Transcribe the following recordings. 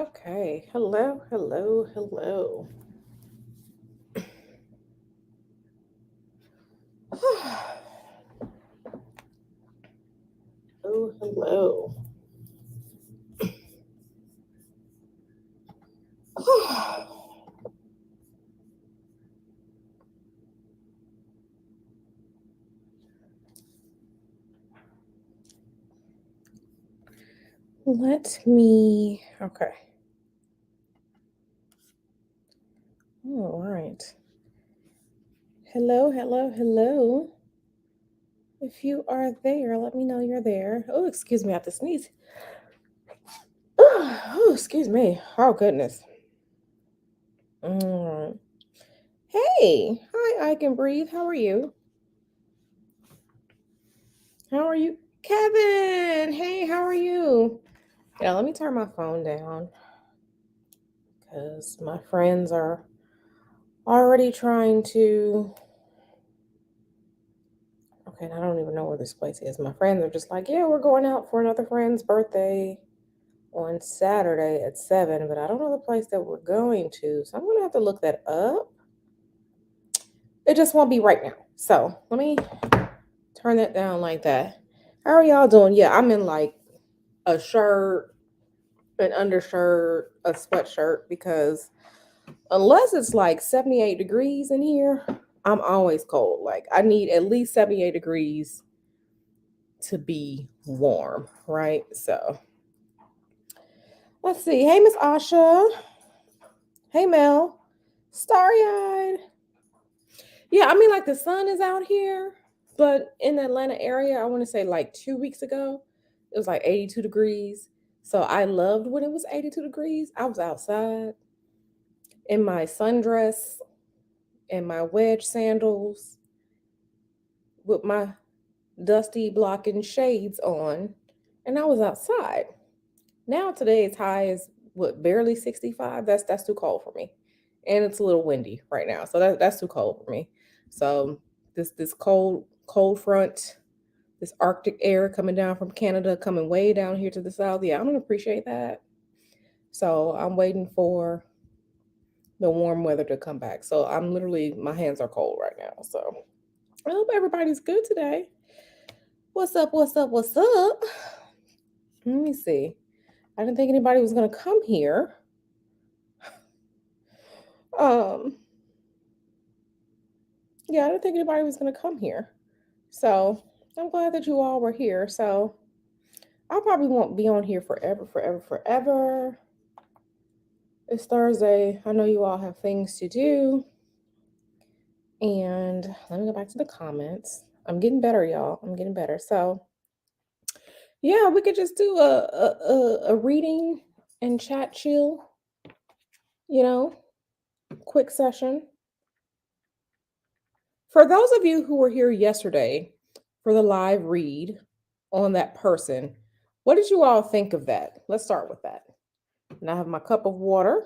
Okay. Hello, hello, hello. Hello, hello. Okay. All right. Hello, hello, hello. If you are there, let me know you're there. Oh, excuse me, I have to sneeze. Oh, excuse me. Oh, goodness. Mm. Hey, hi, I can breathe. How are you? How are you? Kevin, hey, how are you? Yeah, let me turn my phone down because my friends are already trying to. Okay, and I don't even know where this place is. My friends are just like, yeah, we're going out for another friend's birthday on Saturday at 7, but I don't know the place that we're going to. So I'm going to have to look that up. It just won't be right now. So let me turn that down like that. How are y'all doing? Yeah, I'm in like a shirt, an undershirt, a sweatshirt because unless it's like 78 degrees in here, I'm always cold. Like I need at least 78 degrees to be warm, right? So let's see. Hey, Miss Asha. Hey, Mel. Starry-eyed. Yeah, I mean, like the sun is out here, but in the Atlanta area, I want to say like 2 weeks ago, it was like 82 degrees. So I loved when it was 82 degrees. I was outside in my sundress and my wedge sandals with my dusty blocking shades on, and I was outside. Now today's high is what, barely 65. That's too cold for me. And it's a little windy right now. So that's too cold for me. So this cold front, this Arctic air coming down from Canada, coming way down here to the south. Yeah, I don't appreciate that. So I'm waiting for the warm weather to come back. So I'm literally, my hands are cold right now. So I hope everybody's good today. What's up? What's up? What's up? Let me see. I didn't think anybody was gonna come here. Um, yeah, I didn't think anybody was gonna come here. So I'm glad that you all were here. So I probably won't be on here forever, forever, forever. It's Thursday. I know you all have things to do. And let me go back to the comments. I'm getting better, y'all. I'm getting better. So yeah, we could just do a reading and chat chill, you know, quick session. For those of you who were here yesterday for the live read on that person, what did you all think of that? Let's start with that. And I have my cup of water.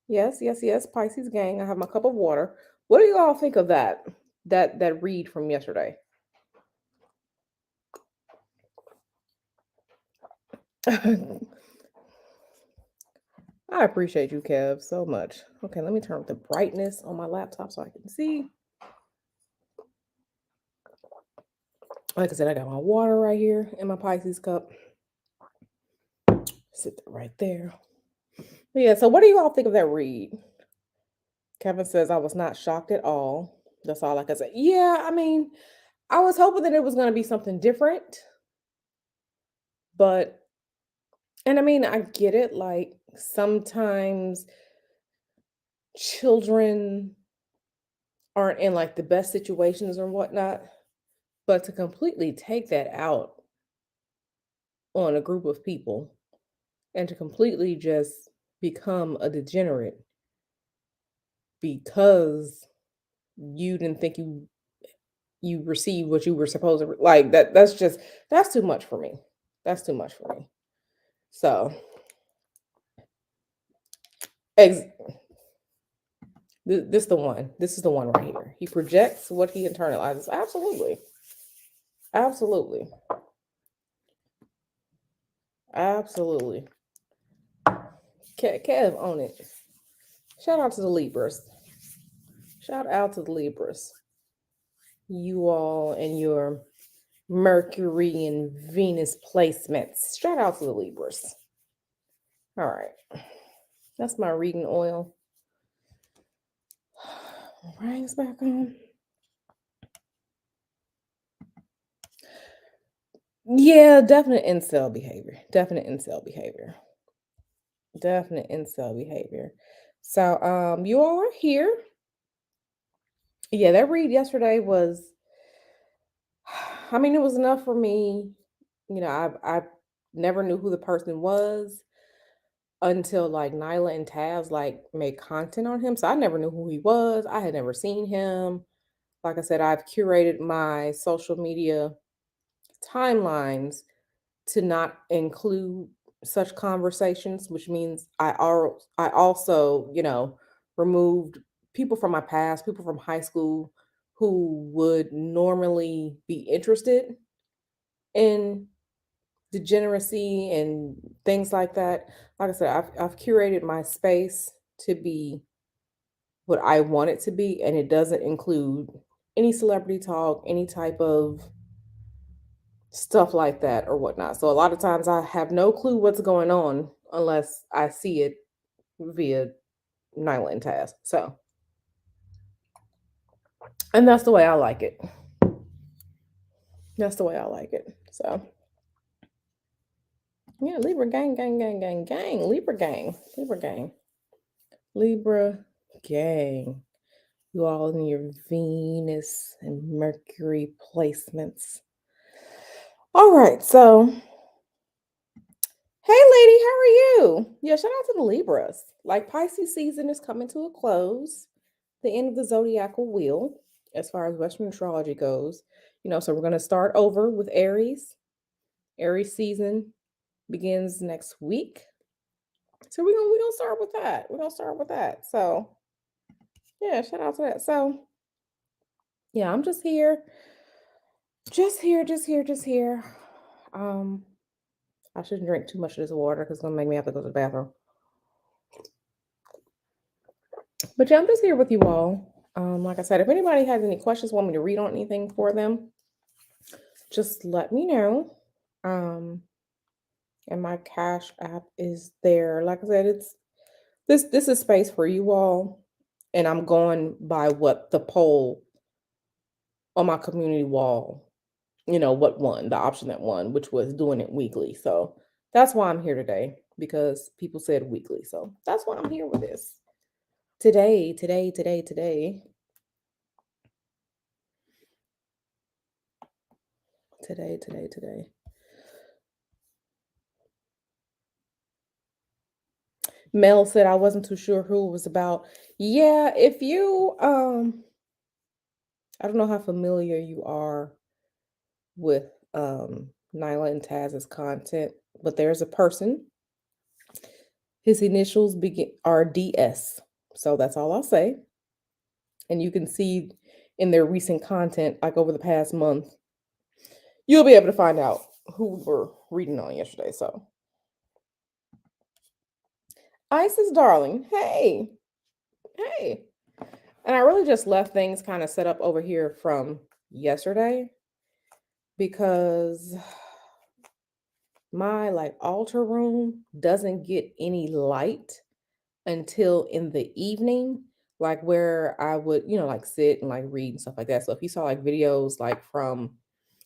Yes, yes, yes, Pisces gang. I have my cup of water. What do you all think of that? That read from yesterday? I appreciate you, Kev, so much. Okay, let me turn up the brightness on my laptop so I can see. Like I said, I got my water right here in my Pisces cup. Sit right there. But yeah, so what do you all think of that read? Kevin says, I was not shocked at all. That's all I can say. Yeah, I mean, I was hoping that it was going to be something different. But, and I mean, I get it. Like, sometimes children aren't in like the best situations or whatnot. But to completely take that out on a group of people and to completely just become a degenerate because you didn't think you received what you were supposed to like that's too much for me. That's too much for me. So ex- this the one. This is the one right here. He projects what he internalizes. Absolutely. Absolutely. Absolutely. Kev on it. Shout out to the Libras. Shout out to the Libras. You all and your Mercury and Venus placements. Shout out to the Libras. All right. That's my reading oil. Rings back on. Yeah, definite incel behavior. Definite incel behavior. Definite incel behavior. So you all are here. Yeah, that read yesterday was, I mean, it was enough for me. You know, I never knew who the person was until like Nyla and Taz like made content on him. So I never knew who he was. I had never seen him. Like I said, I've curated my social media timelines to not include such conversations, which means I also, you know, removed people from my past, people from high school who would normally be interested in degeneracy and things like that. Like I said, I've curated my space to be what I want it to be, and it doesn't include any celebrity talk, any type of stuff like that or whatnot. So a lot of times I have no clue what's going on unless I see it via Nyla and Taz. So, and that's the way I like it. That's the way I like it. So, yeah, Libra gang, gang, gang, gang, gang, Libra gang, Libra gang, Libra gang. You all in your Venus and Mercury placements. All right, so hey lady, how are you? Yeah, shout out to the Libras. Like Pisces season is coming to a close, the end of the zodiacal wheel as far as Western astrology goes. You know, so we're going to start over with Aries. Aries season begins next week. So we're gonna start with that. We're gonna start with that. So yeah, shout out to that. So yeah, I'm just here. Just here, just here, just here. I shouldn't drink too much of this water because it's gonna make me have to go to the bathroom. But yeah, I'm just here with you all. Like I said, if anybody has any questions, want me to read on anything for them, just let me know. And my Cash app is there. Like I said, it's this is space for you all, and I'm going by what the poll on my community wall, you know, what won, the option that won, which was doing it weekly. So that's why I'm here today, because people said weekly. So that's why I'm here with this. Today. Mel said I wasn't too sure who it was about. Yeah, if you I don't know how familiar you are with Nyla and Taz's content, but there's a person. His initials begin are DS. So that's all I'll say. And you can see in their recent content, like over the past month, you'll be able to find out who we were reading on yesterday. So Isis darling, hey. And I really just left things kind of set up over here from yesterday because my like altar room doesn't get any light until in the evening, like where I would, you know, like sit and like read and stuff like that. So if you saw like videos like from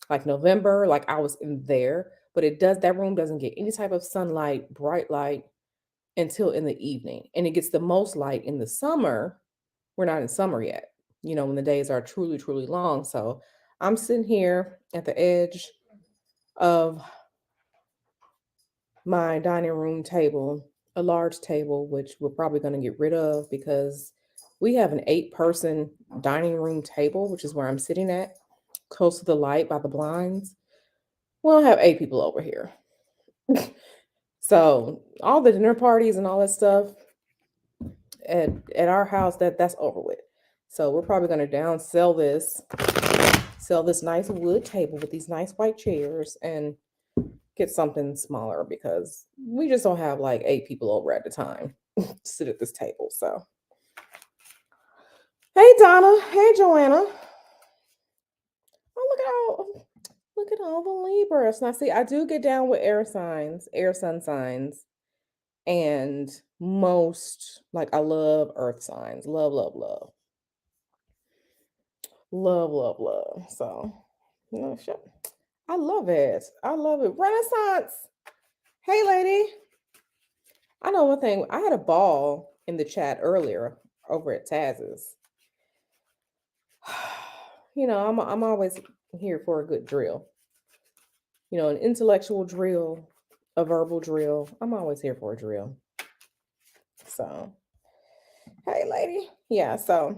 like November, like I was in there, but that room doesn't get any type of sunlight, bright light until in the evening. And it gets the most light in the summer. We're not in summer yet, you know, when the days are truly, truly long. So I'm sitting here at the edge of my dining room table, a large table, which we're probably going to get rid of because we have an 8-person dining room table, which is where I'm sitting at, close to the light by the blinds. We'll have 8 people over here. So all the dinner parties and all that stuff at our house, that's over with. So we're probably going to sell this nice wood table with these nice white chairs and get something smaller because we just don't have like 8 people over at the time to sit at this table. So, hey Donna, hey Joanna. Oh, look at all the Libras. Now, see, I do get down with air signs, air sun signs, and most like I love earth signs. Love, love, love, love, love, love. So, no shit. I love it. I love it. Renaissance. Hey, lady. I know one thing. I had a ball in the chat earlier over at Taz's. I'm always here for a good drill. An intellectual drill, a verbal drill. I'm always here for a drill. So, hey, lady. Yeah, so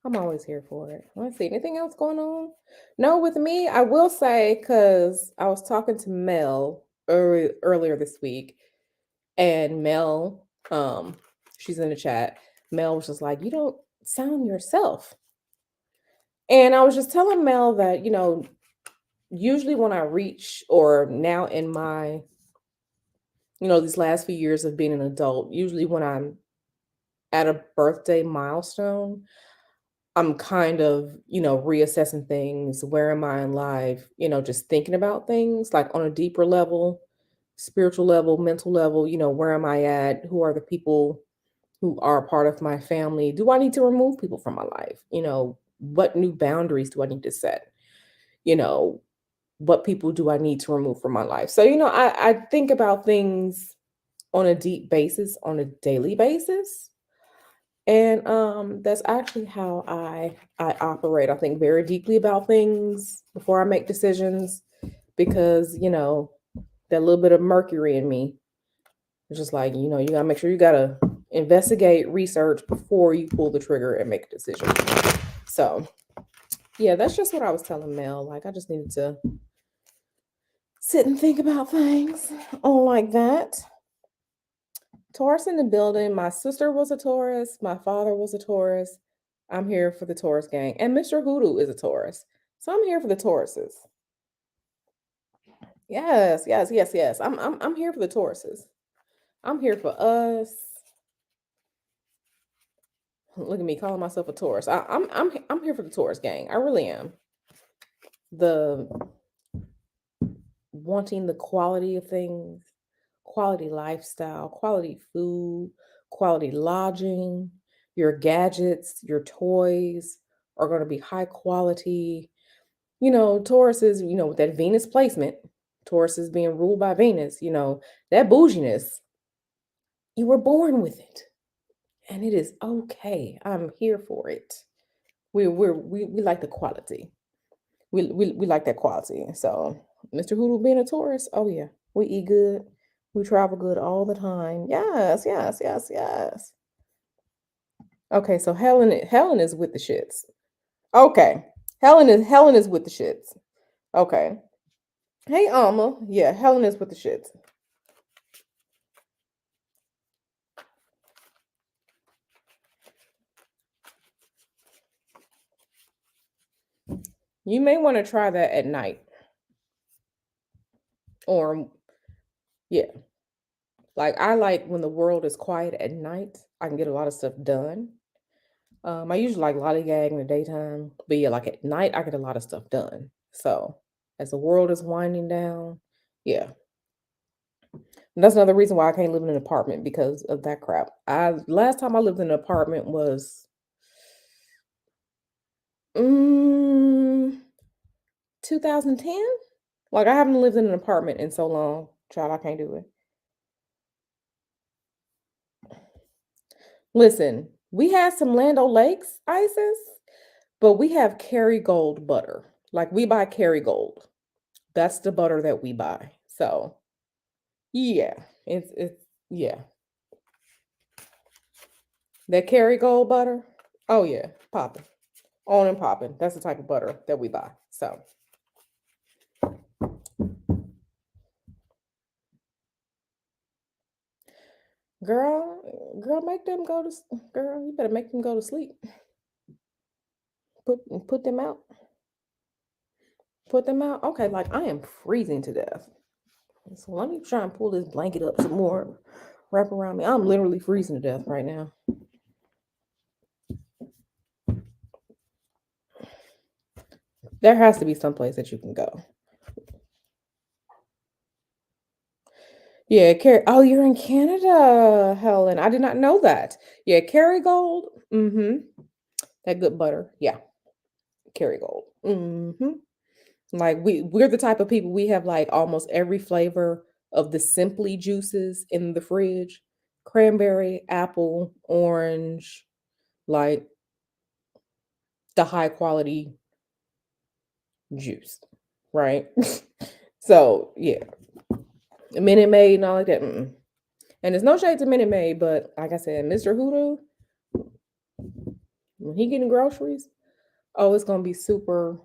I'm always here for it. Let's see. Anything else going on? No, with me, I will say, because I was talking to Mel earlier this week, and Mel, she's in the chat. Mel was just like, you don't sound yourself. And I was just telling Mel that, usually when I reach, or now in my, these last few years of being an adult, usually when I'm at a birthday milestone, I'm kind of, reassessing things. Where am I in life? Just thinking about things like on a deeper level, spiritual level, mental level, where am I at? Who are the people who are part of my family? Do I need to remove people from my life? What new boundaries do I need to set? You know, what people do I need to remove from my life? So, I think about things on a deep basis, on a daily basis. And that's actually how I operate. I think very deeply about things before I make decisions because, that little bit of Mercury in me is just like, you gotta make sure you gotta investigate, research before you pull the trigger and make a decision. So yeah, that's just what I was telling Mel. Like I just needed to sit and think about things on like that. Taurus in the building. My sister was a Taurus. My father was a Taurus. I'm here for the Taurus gang. And Mr. Hoodoo is a Taurus. So I'm here for the Tauruses. Yes, yes, yes, yes. I'm here for the Tauruses. I'm here for us. Look at me calling myself a Taurus. I'm here for the Taurus gang. I really am. The wanting the quality of things, quality lifestyle, quality food, quality lodging, your gadgets, your toys are going to be high quality. Taurus is, with that Venus placement, Taurus is being ruled by Venus, that bouginess, you were born with it. And it is okay. I'm here for it. We like the quality. We like that quality. So Mr. Hoodoo being a Taurus, oh yeah, we eat good, we travel good all the time. Yes, yes, yes, yes. Okay, so Helen is with the shits. Okay, Helen is with the shits. Okay, hey Alma, yeah, Helen is with the shits. You may want to try that at night, or yeah, like I like when the world is quiet at night. I can get a lot of stuff done. I usually like lollygag in the daytime, but yeah, like at night, I get a lot of stuff done. So as the world is winding down, yeah, and that's another reason why I can't live in an apartment because of that crap. I last time I lived in an apartment was mm, 2010. Like I haven't lived in an apartment in so long, child. I can't do it. Listen, we had some Land O'Lakes ices, but we have Kerrygold butter. Like we buy Kerrygold. That's the butter that we buy. So yeah, it's yeah. That Kerrygold butter. Oh yeah, popping. On and popping. That's the type of butter that we buy. So girl, make them go to girl, you better make them go to sleep. Put them out. Put them out. Okay, like I am freezing to death. So let me try and pull this blanket up some more. Wrap around me. I'm literally freezing to death right now. There has to be some place that you can go. Yeah, oh, you're in Canada, Helen. I did not know that. Yeah, Kerrygold. Mm-hmm. That good butter. Yeah, Kerrygold. Mm-hmm. Like we're the type of people, we have like almost every flavor of the Simply juices in the fridge. Cranberry, apple, orange, like the high quality juice, right? So yeah, Minute Maid and all like that. Mm-mm. And there's no shade to Minute Maid, but like I said, Mr. Hoodoo, when he getting groceries, oh, it's gonna be super,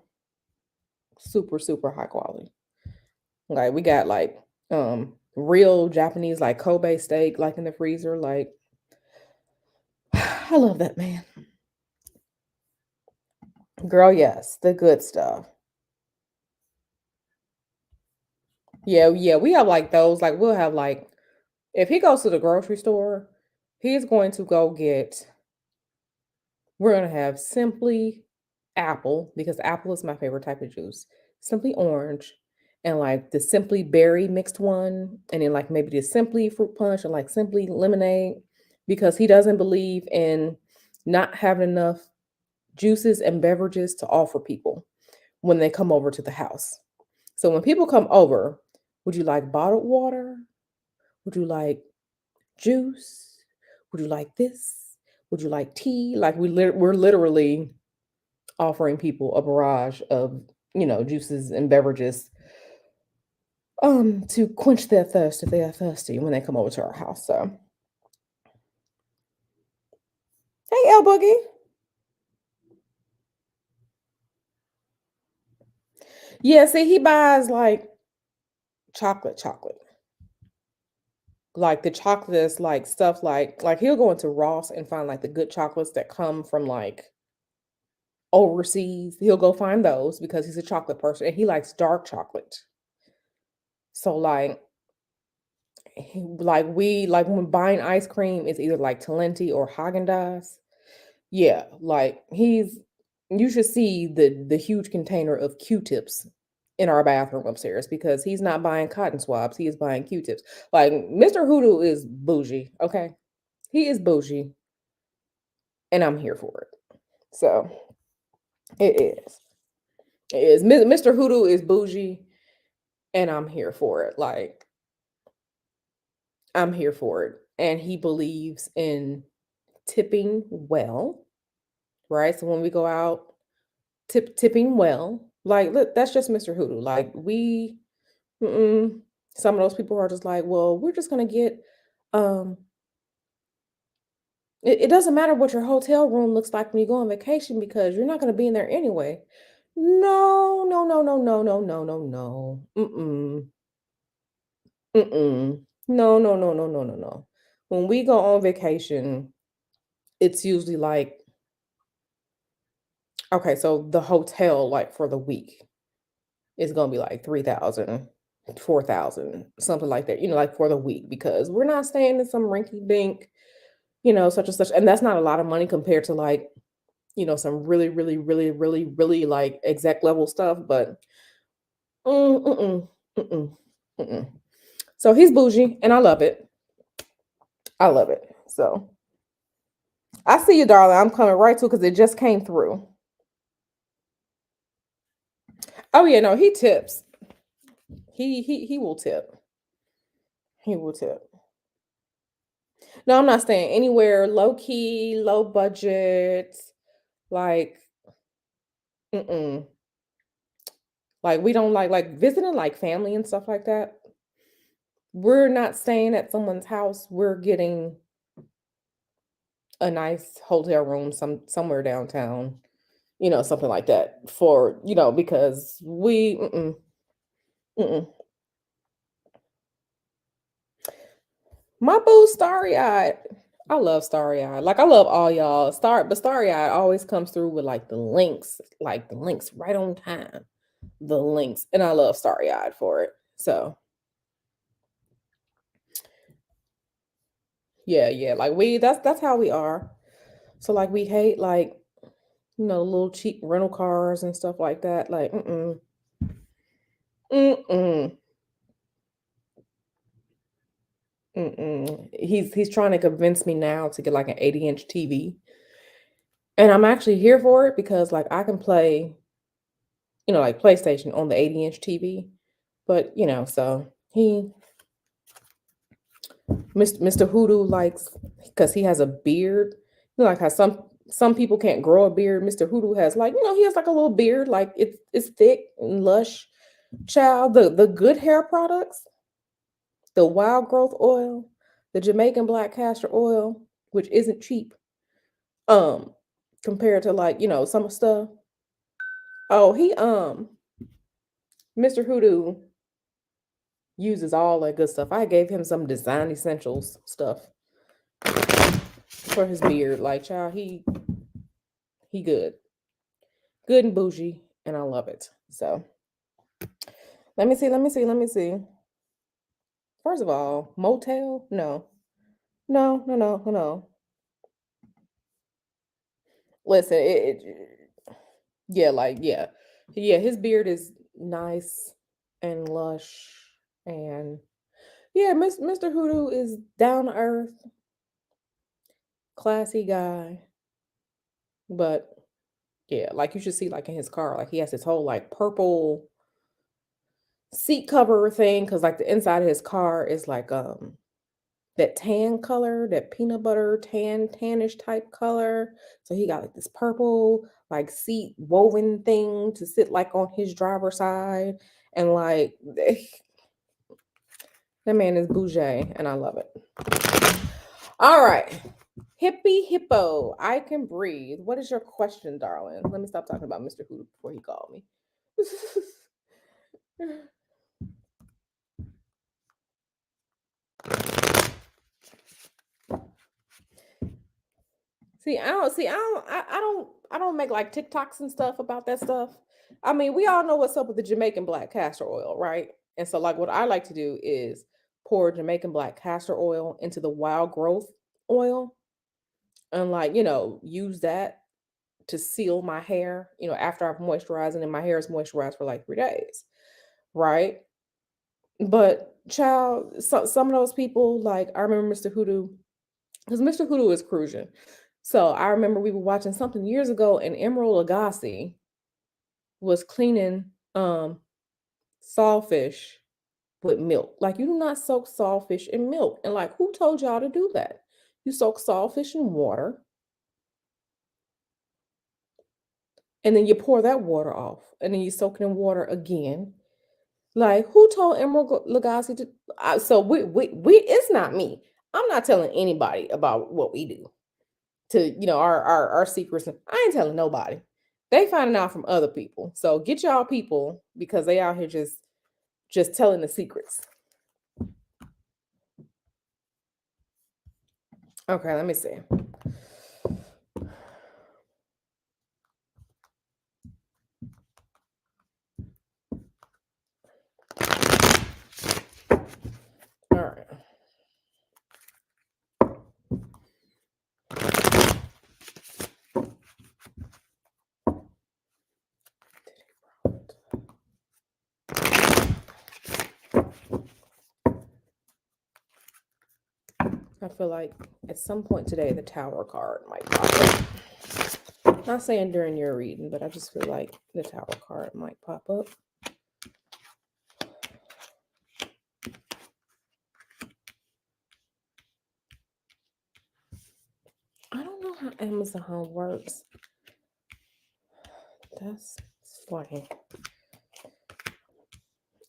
super, super high quality. Like we got like real Japanese like Kobe steak like in the freezer. Like I love that, man. Girl, yes, the good stuff. Yeah, yeah, we have like those. Like we'll have like if he goes to the grocery store, he's going to go get. We're gonna have Simply apple because apple is my favorite type of juice. Simply orange, and like the Simply berry mixed one, and then like maybe the Simply fruit punch or like Simply lemonade, because he doesn't believe in not having enough juices and beverages to offer people when they come over to the house. So when people come over, would you like bottled water? Would you like juice? Would you like this? Would you like tea? Like we're literally offering people a barrage of, juices and beverages to quench their thirst if they are thirsty when they come over to our house. So, hey, El Boogie. Yeah, see, he buys like chocolate. Like the chocolate is like stuff like he'll go into Ross and find like the good chocolates that come from like overseas. He'll go find those because he's a chocolate person and he likes dark chocolate. So like when buying ice cream is either like Talenti or Haagen-Dazs. Yeah, like you should see the huge container of Q-tips in our bathroom upstairs because he's not buying cotton swabs, he is buying Q-tips. Like Mr. Hoodoo is bougie, okay? He is bougie and I'm here for it. So, it is. It is. Mr. Hoodoo is bougie and I'm here for it. Like I'm here for it. And he believes in tipping well, right? So when we go out, tipping well. Like, look, that's just Mr. Hoodoo. Like, some of those people are just like, well, we're just gonna get, um, it doesn't matter what your hotel room looks like when you go on vacation because you're not gonna be in there anyway. No, no, no, no, no, no, no, no, no. Mm-mm. Mm-mm. No, no, no, no, no, no, no. When we go on vacation, it's usually like, okay, so the hotel, like for the week, is gonna be like 3,000, 4,000, something like that, like for the week, because we're not staying in some rinky dink, such and such. And that's not a lot of money compared to like, some really, really, really, really, really like exec level stuff. But mm-mm, mm-mm, mm-mm. So he's bougie and I love it. I love it. So I see you, darling. I'm coming right to because it just came through. Oh yeah, no, he tips. He will tip. He will tip. No, I'm not staying anywhere low key, low budget, like, mm-mm. Like we don't like visiting like family and stuff like that. We're not staying at someone's house. We're getting a nice hotel room somewhere downtown, something like that for, because mm-mm. My boo starry eyed. I love starry eyed. Like I love all y'all. But starry eyed always comes through with like the links right on time. the links, and I love Starry Eyed for it. So yeah, like that's how we are. So like we hate like little cheap rental cars and stuff like that. Like mm-mm, he's trying to convince me now to get like an 80-inch TV, and I'm actually here for it because like I can play like PlayStation on the 80-inch TV, but so he Mr. Hoodoo likes because he has a beard. Like how some people can't grow a beard. Mr. Hoodoo has like he has like a little beard, like it's thick and lush. Child, the good hair products, the wild growth oil, the Jamaican black castor oil, which isn't cheap, um, compared to like some stuff. Oh, he Mr. Hoodoo uses all that good stuff. I gave him some design essentials stuff for his beard. Like, child, he good and bougie, and I love it. So let me see. First of all, motel, no, no. Listen, yeah, like yeah. His beard is nice and lush, and yeah, Mr. Hoodoo is down to earth, classy guy, but yeah, like you should see like in his car, like he has his whole like purple seat cover thing because like the inside of his car is like that tan color, that peanut butter tannish type color. So he got like this purple like seat woven thing to sit like on his driver's side, and like that man is bougie, and I love it. All right. Hippie hippo, I can breathe. What is your question, darling? Let me stop talking about Mr. Hood before he called me. I don't make like TikToks and stuff about that stuff. I mean, we all know what's up with the Jamaican black castor oil, right? And so like what I like to do is pour Jamaican black castor oil into the wild growth oil, and like, use that to seal my hair, after I've moisturized, and then my hair is moisturized for like 3 days, right? But child, some of those people, like I remember Mr. Hoodoo, because Mr. Hoodoo is cruising. So I remember we were watching something years ago, and Emerald Lagasse was cleaning sawfish with milk. Like, you do not soak sawfish in milk. And like, who told y'all to do that? You soak sawfish in water, and then you pour that water off, and then you soak it in water again. Like, who told Emerald Lagasse to? So we it's not me. I'm not telling anybody about what we do to our secrets. I ain't telling nobody. They finding out from other people. So get y'all people, because they out here just telling the secrets. Okay, let me see. All right. I feel like at some point today the Tower card might pop up. Not saying during your reading, but I just feel like the Tower card might pop up. I don't know how Amazon works. That's funny.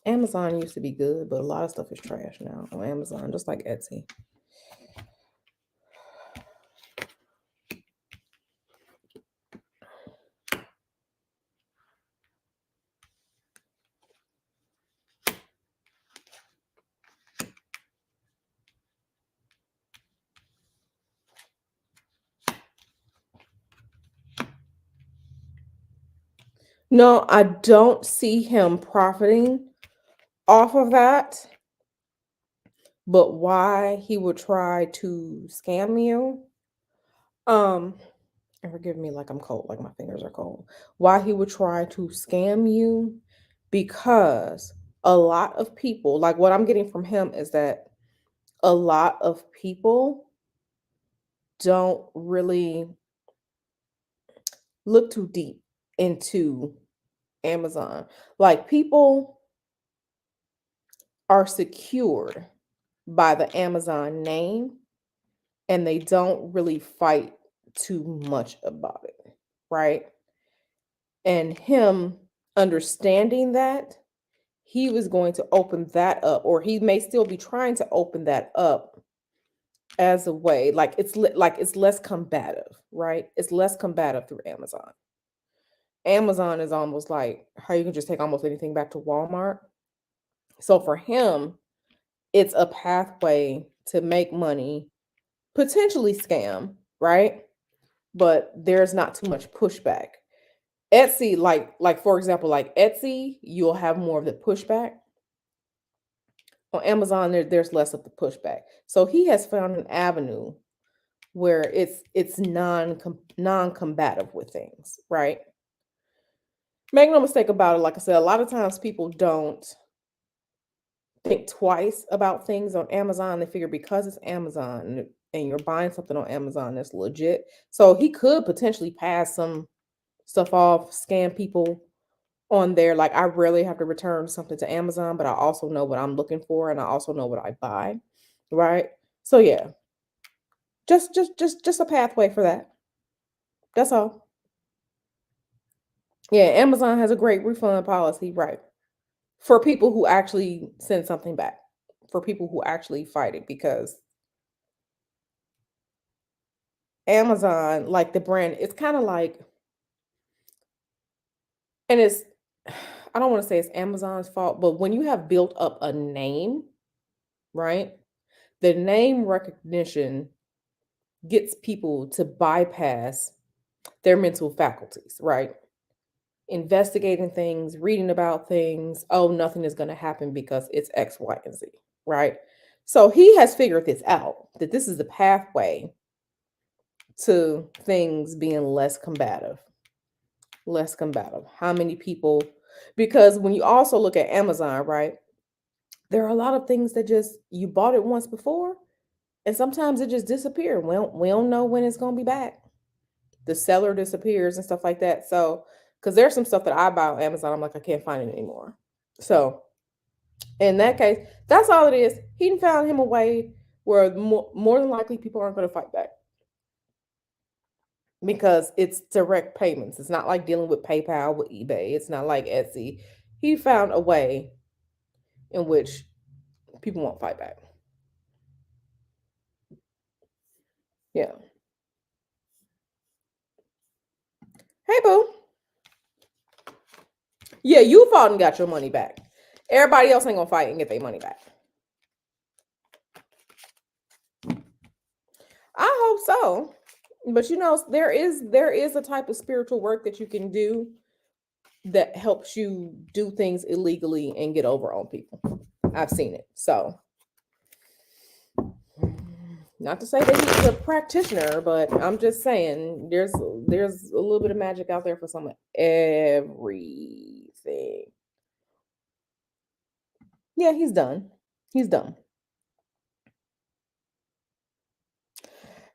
Amazon used to be good, but a lot of stuff is trash now on Amazon, just like Etsy. No, I don't see him profiting off of that. But why he would try to scam you, um, and forgive me, like I'm cold, like my fingers are cold. Why he would try to scam you, because a lot of people, like what I'm getting from him is that a lot of people don't really look too deep into Amazon. Like people are secured by the Amazon name and they don't really fight too much about it, right? And him understanding that, he was going to open that up, or he may still be trying to open that up as a way, like like it's less combative, right? It's less combative through Amazon. Amazon is almost like how you can just take almost anything back to Walmart. So for him, it's a pathway to make money, potentially scam, right? But there's not too much pushback. Etsy, like for example, like Etsy, you'll have more of the pushback. On Amazon, there's less of the pushback. So he has found an avenue where it's non-combative with things, right? Make no mistake about it. Like I said, a lot of times people don't think twice about things on Amazon. They figure because it's Amazon and you're buying something on Amazon that's legit. So he could potentially pass some stuff off, scam people on there. Like I rarely have to return something to Amazon, but I also know what I'm looking for and I also know what I buy. Right. So yeah, just a pathway for that. That's all. Yeah, Amazon has a great refund policy, right? For people who actually send something back. For people who actually fight it, because Amazon, like the brand, it's kind of like, and it's, I don't want to say it's Amazon's fault, but when you have built up a name, right? The name recognition gets people to bypass their mental faculties, right? Investigating things, reading about things. Oh, nothing is going to happen because it's X, Y, and Z, right? So he has figured this out, that this is the pathway to things being less combative. Less combative. How many people? Because when you also look at Amazon, right? There are a lot of things that just you bought it once before, and sometimes it just disappears. We don't know when it's gonna be back. The seller disappears and stuff like that. So, because there's some stuff that I buy on Amazon, I'm like, I can't find it anymore. So, in that case, that's all it is. He found him a way where more than likely people aren't going to fight back because it's direct payments. It's not like dealing with PayPal, with eBay. It's not like Etsy. He found a way in which people won't fight back. Yeah. Hey, boo. Yeah, you fought and got your money back. Everybody else ain't gonna fight and get their money back. I hope so. But you know, there is a type of spiritual work that you can do that helps you do things illegally and get over on people. I've seen it. So, not to say that he's a practitioner, but I'm just saying there's a little bit of magic out there for some of everything. Yeah, he's done. He's done.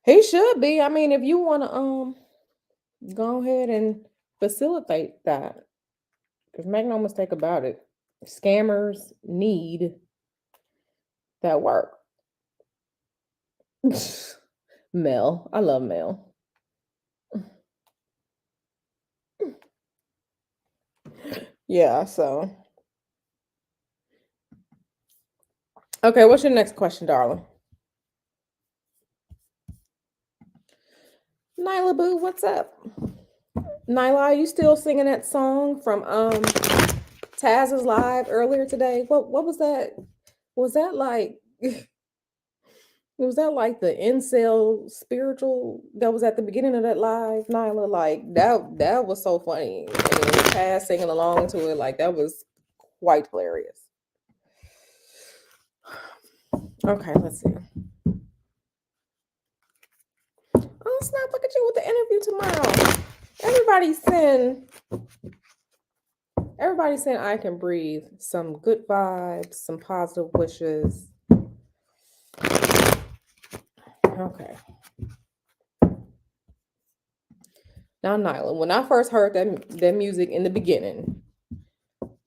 He should be. I mean, if you want to go ahead and facilitate that, because make no mistake about it, scammers need that work. Mel, I love Mel. Yeah, so okay, what's your next question, darling? Nyla Boo, what's up? Nyla, are you still singing that song from Taz's live earlier today? What was that? Was that like Was that like the incel spiritual that was at the beginning of that live, Nyla? Like that was so funny. And Taz singing along to it, like that was quite hilarious. Okay, let's see. Oh snap, look at you with the interview tomorrow. Everybody saying I can breathe. Some good vibes, some positive wishes. Okay. Now, Nyla, when I first heard that music in the beginning,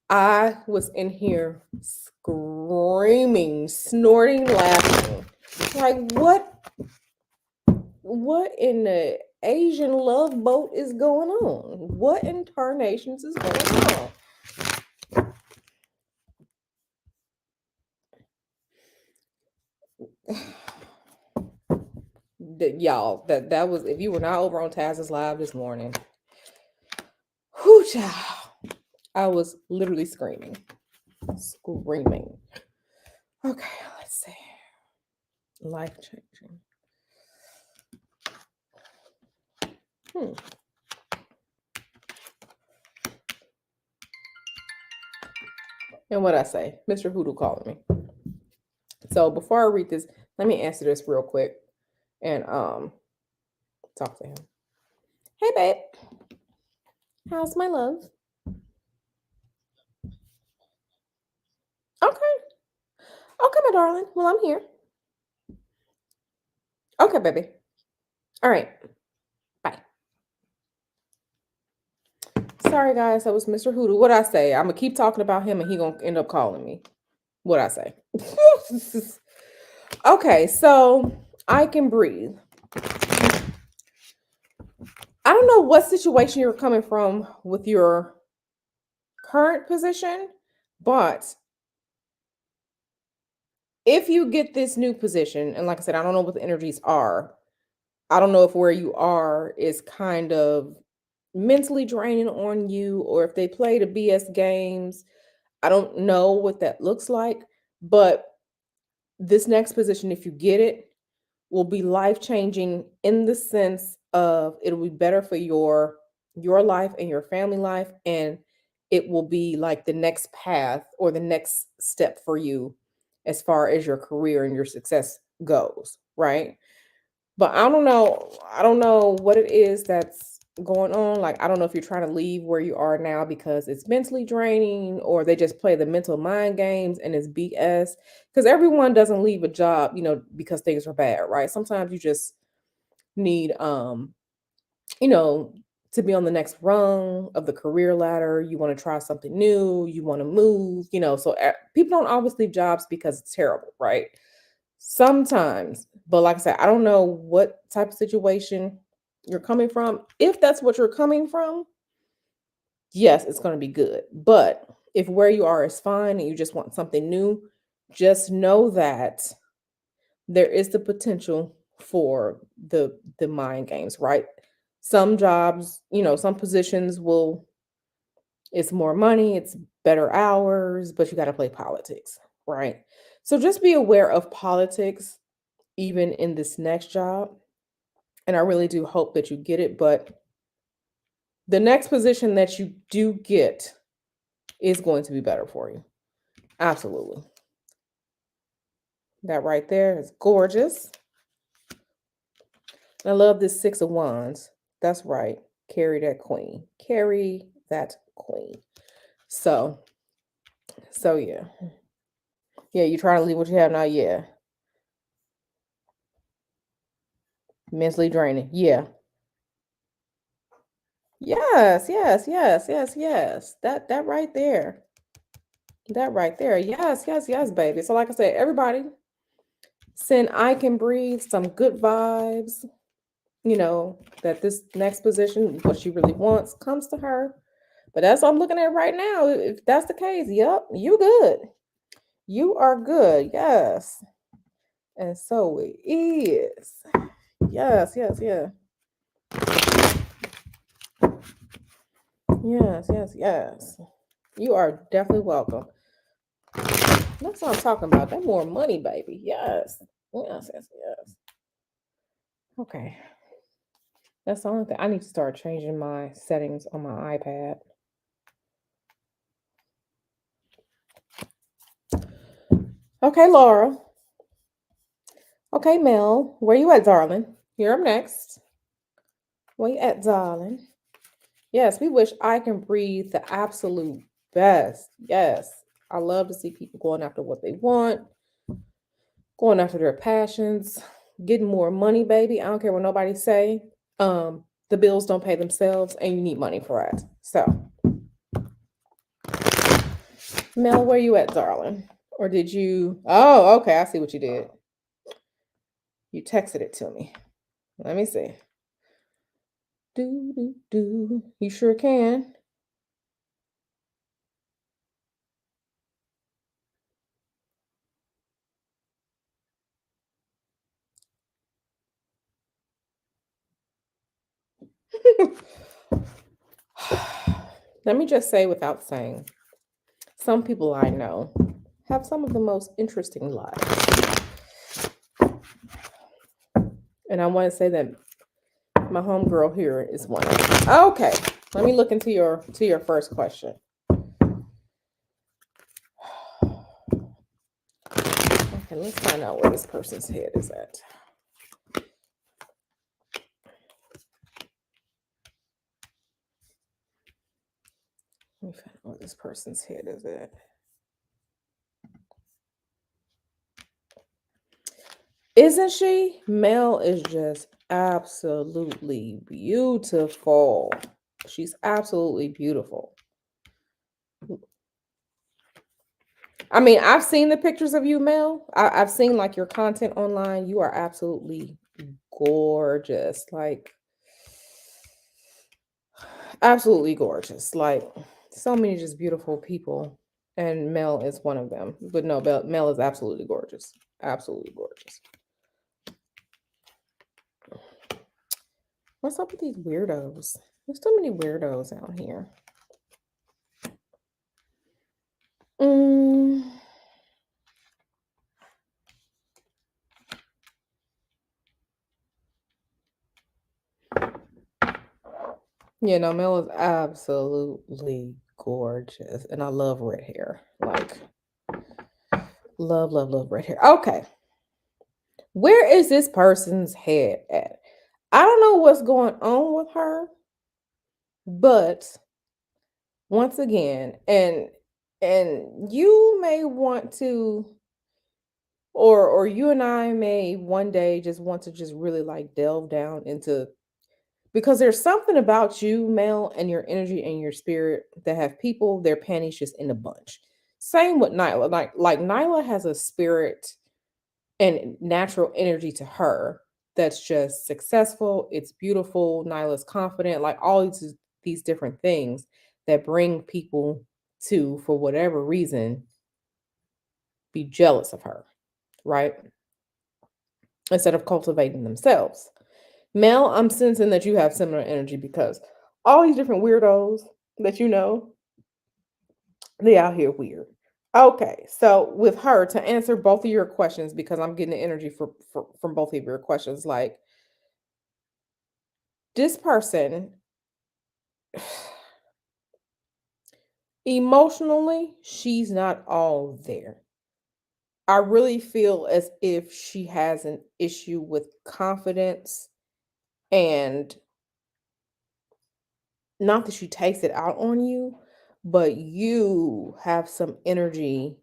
I was in here screaming, snorting, laughing. Like, what in the Asian love boat is going on? What in tarnations is going on? Y'all, that was, if you were not over on Taz's live this morning, whoo, child, I was literally screaming. Okay, let's see. Life changing. And what I say, Mr. Hoodoo calling me. So before I read this, let me answer this real quick and talk to him. Hey babe, how's my love? Okay, my darling. Well, I'm here. Okay, baby. All right. Bye. Sorry, guys. That was Mr. Hoodoo. What I say? I'm gonna keep talking about him, and he gonna end up calling me. What I say? Okay, so I can breathe. I don't know what situation you're coming from with your current position, but if you get this new position, and like I said, I don't know what the energies are. I don't know if where you are is kind of mentally draining on you, or if they play the BS games. I don't know what that looks like, but this next position, if you get it, will be life-changing in the sense of it'll be better for your life and your family life, and it will be like the next path or the next step for you as far as your career and your success goes, right? But I don't know what it is that's going on. Like, I don't know if you're trying to leave where you are now because it's mentally draining, or they just play the mental mind games and it's BS. Because everyone doesn't leave a job, because things are bad, right? Sometimes you just need you know, to be on the next rung of the career ladder. You want to try something new, you want to move, so people don't always leave jobs because it's terrible, right? Sometimes, but like I said, I don't know what type of situation you're coming from. If that's what you're coming from, yes, it's going to be good. But if where you are is fine and you just want something new, just know that there is the potential for the mind games, right? Some jobs, some positions it's more money, it's better hours, but you got to play politics, right? So just be aware of politics even in this next job. And I really do hope that you get it. But the next position that you do get is going to be better for you. Absolutely. That right there is gorgeous. I love this Six of Wands. That's right. Carry that queen. Carry that queen. So yeah. Yeah, you trying to leave what you have now? Yeah. Mentally draining. Yeah. Yes. That right there. That right there. Yes, baby. So like I said, everybody send I can breathe some good vibes, that this next position, what she really wants, comes to her. But that's what I'm looking at right now. If that's the case, yep, you good. You are good. Yes. And so it is. Yes. Yes. You are definitely welcome. That's what I'm talking about. That more money, baby. Yes. Yes, yes, yes. Okay. That's the only thing. I need to start changing my settings on my iPad. Okay, Laura. Okay, Mel. Where you at, darling? You're up next. Where you at, darling? Yes, we wish I can breathe the absolute best. Yes. I love to see people going after what they want, going after their passions, getting more money, baby. I don't care what nobody say. The bills don't pay themselves and you need money for it. So, Mel, where you at, darling? Or did you? Oh, okay. I see what you did. You texted it to me. Let me see. Do, do, do. You sure can. Let me just say without saying, some people I know have some of the most interesting lives. And I want to say that my homegirl here is one of them. Okay. Let me look into your first question. Okay, let's find out where this person's head is at. Let me find out where this person's head is at. Isn't she? Mel is just absolutely beautiful. She's absolutely beautiful. I mean, I've seen the pictures of you, Mel. I've seen like your content online. You are absolutely gorgeous. Like, absolutely gorgeous. Like, so many just beautiful people. And Mel is one of them. But no, Mel is absolutely gorgeous. Absolutely gorgeous. What's up with these weirdos? There's so many weirdos out here. Mm. Yeah, no, Mel is absolutely gorgeous. And I love red hair. Like, love, love, love red hair. Okay. Where is this person's head at? I don't know what's going on with her, but once again, and you may want to, or you and I may one day just want to just really like delve down into, because there's something about you, Mel, and your energy and your spirit that have people their panties just in a bunch. Same with Nyla. Like Nyla has a spirit and natural energy to her that's just successful. It's beautiful. Nyla's confident. Like all these different things that bring people to, for whatever reason, be jealous of her, right? Instead of cultivating themselves. Mel, I'm sensing that you have similar energy because all these different weirdos that you know, they out here weird. Okay, so with her, to answer both of your questions, because I'm getting the energy from both of your questions, like this person, emotionally, she's not all there. I really feel as if she has an issue with confidence, and not that she takes it out on you, but you have some energy.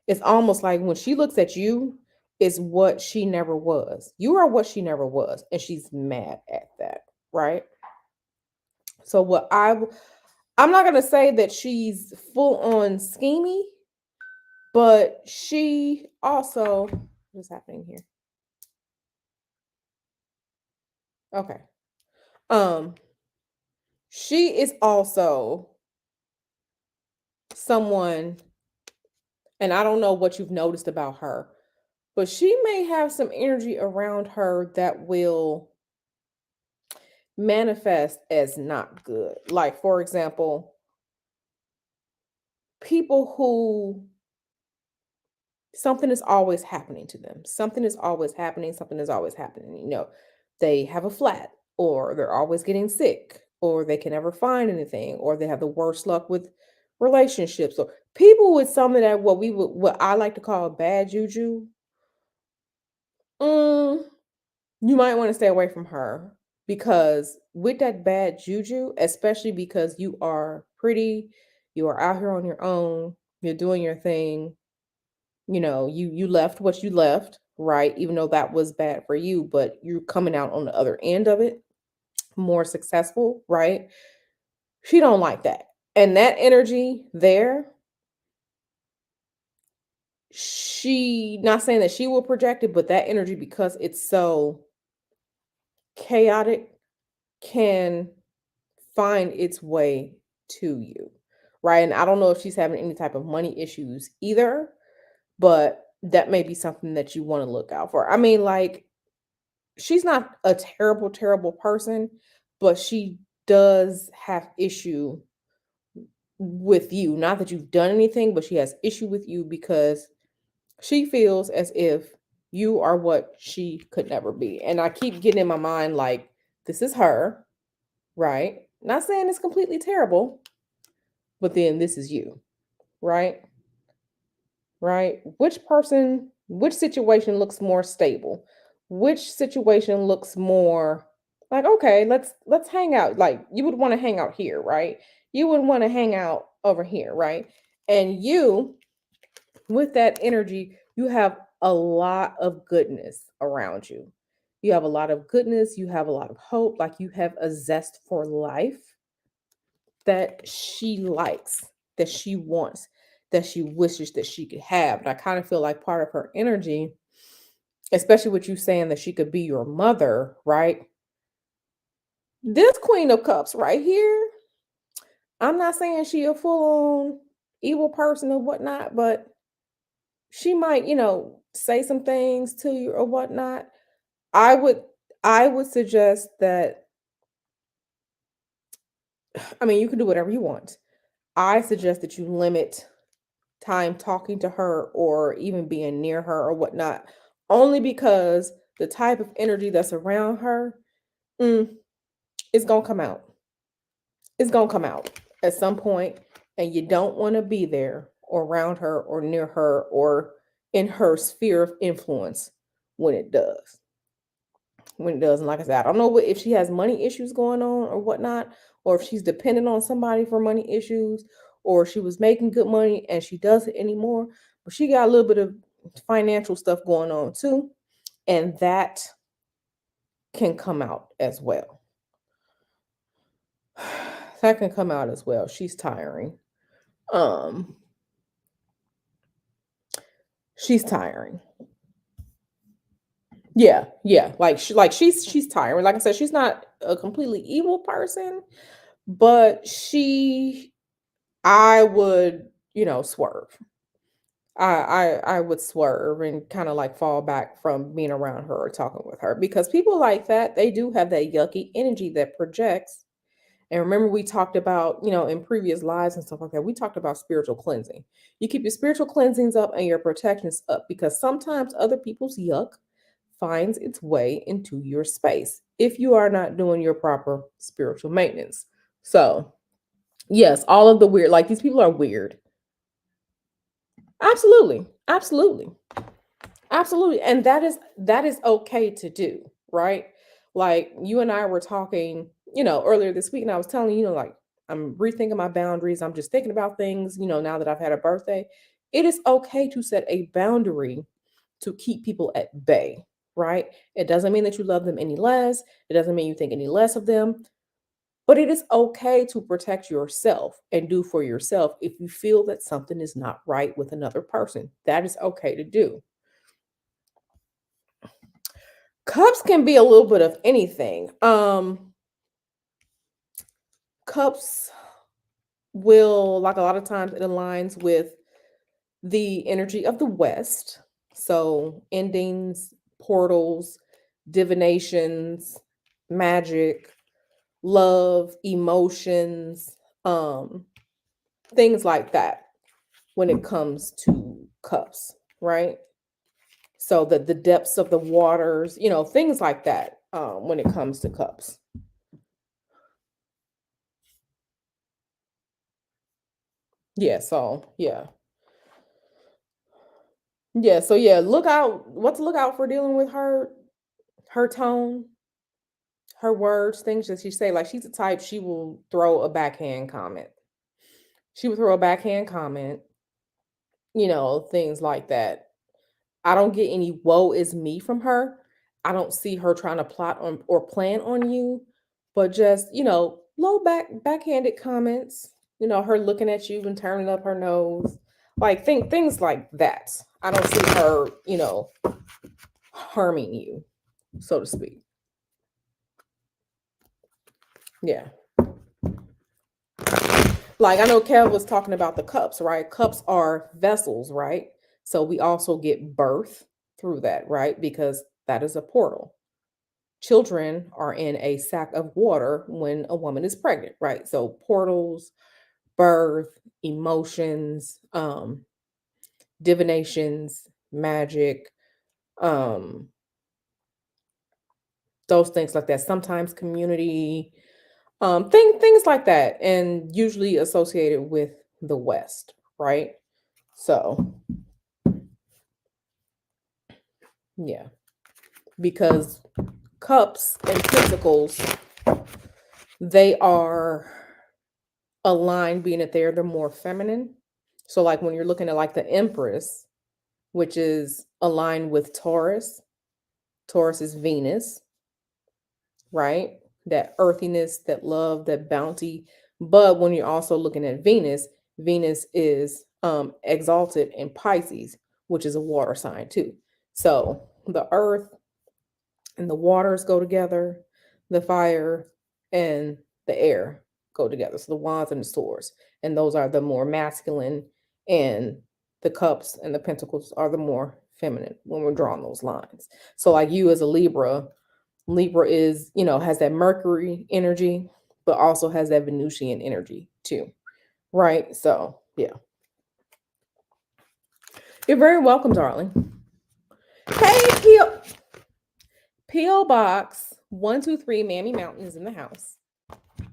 It's almost like when she looks at you, is what she never was. You are what she never was, and she's mad at that, right? So I'm not gonna say that she's full on schemy, but she also, what's happening here? Okay. Um, she is also someone, and I don't know what you've noticed about her, but she may have some energy around her that will manifest as not good. Like, for example, people who something is always happening to them. Something is always happening. Something is always happening. They have a flat, or they're always getting sick, or they can never find anything, or they have the worst luck with relationships, or people with some of that what I like to call bad juju. Mm, you might want to stay away from her because with that bad juju, especially because you are pretty, you are out here on your own, you're doing your thing. You left what you left, right? Even though that was bad for you, but you're coming out on the other end of it more successful, right? She don't like that. And that energy there, she not saying that she will project it, but that energy, because it's so chaotic, can find its way to you, right? And I don't know if she's having any type of money issues either, but that may be something that you want to look out for. I mean, like, she's not a terrible, terrible person, but she does have issue with you. Not that you've done anything, but she has issue with you because she feels as if you are what she could never be. And I keep getting in my mind like, this is her, right? Not saying it's completely terrible, but then this is you, right? Right? Which situation looks more stable? Which situation looks more like, okay, let's hang out. Like, you would want to hang out here, right? You would want to hang out over here, right? And you, with that energy, you have a lot of goodness around you. You have a lot of goodness, you have a lot of hope, like you have a zest for life that she likes, that she wants, that she wishes that she could have. And I kind of feel like part of her energy, especially with you saying that she could be your mother, right? This Queen of Cups right here, I'm not saying she a full on evil person or whatnot, but she might, say some things to you or whatnot. I would I would suggest that, I mean, you can do whatever you want. I suggest that you limit time talking to her or even being near her or whatnot, only because the type of energy that's around her, mm, it's gonna come out. It's gonna come out at some point, and you don't want to be there or around her or near her or in her sphere of influence when it does. When it does, and like I said, I don't know if she has money issues going on or whatnot, or if she's dependent on somebody for money issues, or she was making good money and she doesn't anymore. But she got a little bit of financial stuff going on too, and that can come out as well. That can come out as well. She's tiring. Um, she's tiring. Yeah, yeah. She's tiring. Like I said, she's not a completely evil person, but I would, swerve. I would swerve and kind of like fall back from being around her or talking with her, because people like that, they do have that yucky energy that projects. And remember, we talked about, in previous lives and stuff like that, we talked about spiritual cleansing. You keep your spiritual cleansings up and your protections up, because sometimes other people's yuck finds its way into your space if you are not doing your proper spiritual maintenance. So, yes, all of the weird, like, these people are weird. Absolutely. Absolutely. Absolutely. And that is okay to do, right? Like, you and I were talking, earlier this week, and I was telling you, like, I'm rethinking my boundaries. I'm just thinking about things, now that I've had a birthday. It is okay to set a boundary to keep people at bay, right? It doesn't mean that you love them any less. It doesn't mean you think any less of them. But it is okay to protect yourself and do for yourself if you feel that something is not right with another person. That is okay to do. Cups can be a little bit of anything. Cups will, like, a lot of times it aligns with the energy of the West. So endings, portals, divinations, magic, love, emotions, things like that when it comes to cups, right? So that the depths of the waters, things like that, when it comes to cups. Yeah, so yeah. Yeah, so yeah, look out what to look out for dealing with her tone, her words, things that she say. Like she's the type, she will throw a backhand comment. She would throw a backhand comment, things like that. I don't get any woe is me from her. I don't see her trying to plot on or plan on you, but just, low backhanded comments, her looking at you and turning up her nose. Like things like that. I don't see her, harming you, so to speak. Yeah. Like I know Kev was talking about the cups, right? Cups are vessels, right? So we also get birth through that, right? Because that is a portal. Children are in a sack of water when a woman is pregnant, right? So portals, birth, emotions, divinations, magic, um, those things like that. Sometimes community, things like that, and usually associated with the West, right? So yeah, because cups and pentacles, they are aligned, being that they're the more feminine. So like when you're looking at like the Empress, which is aligned with Taurus, Taurus is Venus, right? That earthiness, that love, that bounty. But when you're also looking at Venus, Venus is exalted in Pisces, which is a water sign too. So the earth and the waters go together, the fire and the air go together. So the wands and the swords, and those are the more masculine, and the cups and the pentacles are the more feminine when we're drawing those lines. So like you as a Libra, Libra is, has that Mercury energy, but also has that Venusian energy too. Right? So yeah. You're very welcome, darling. Hey, P.O. Box 123 Mammy Mountain is in the house.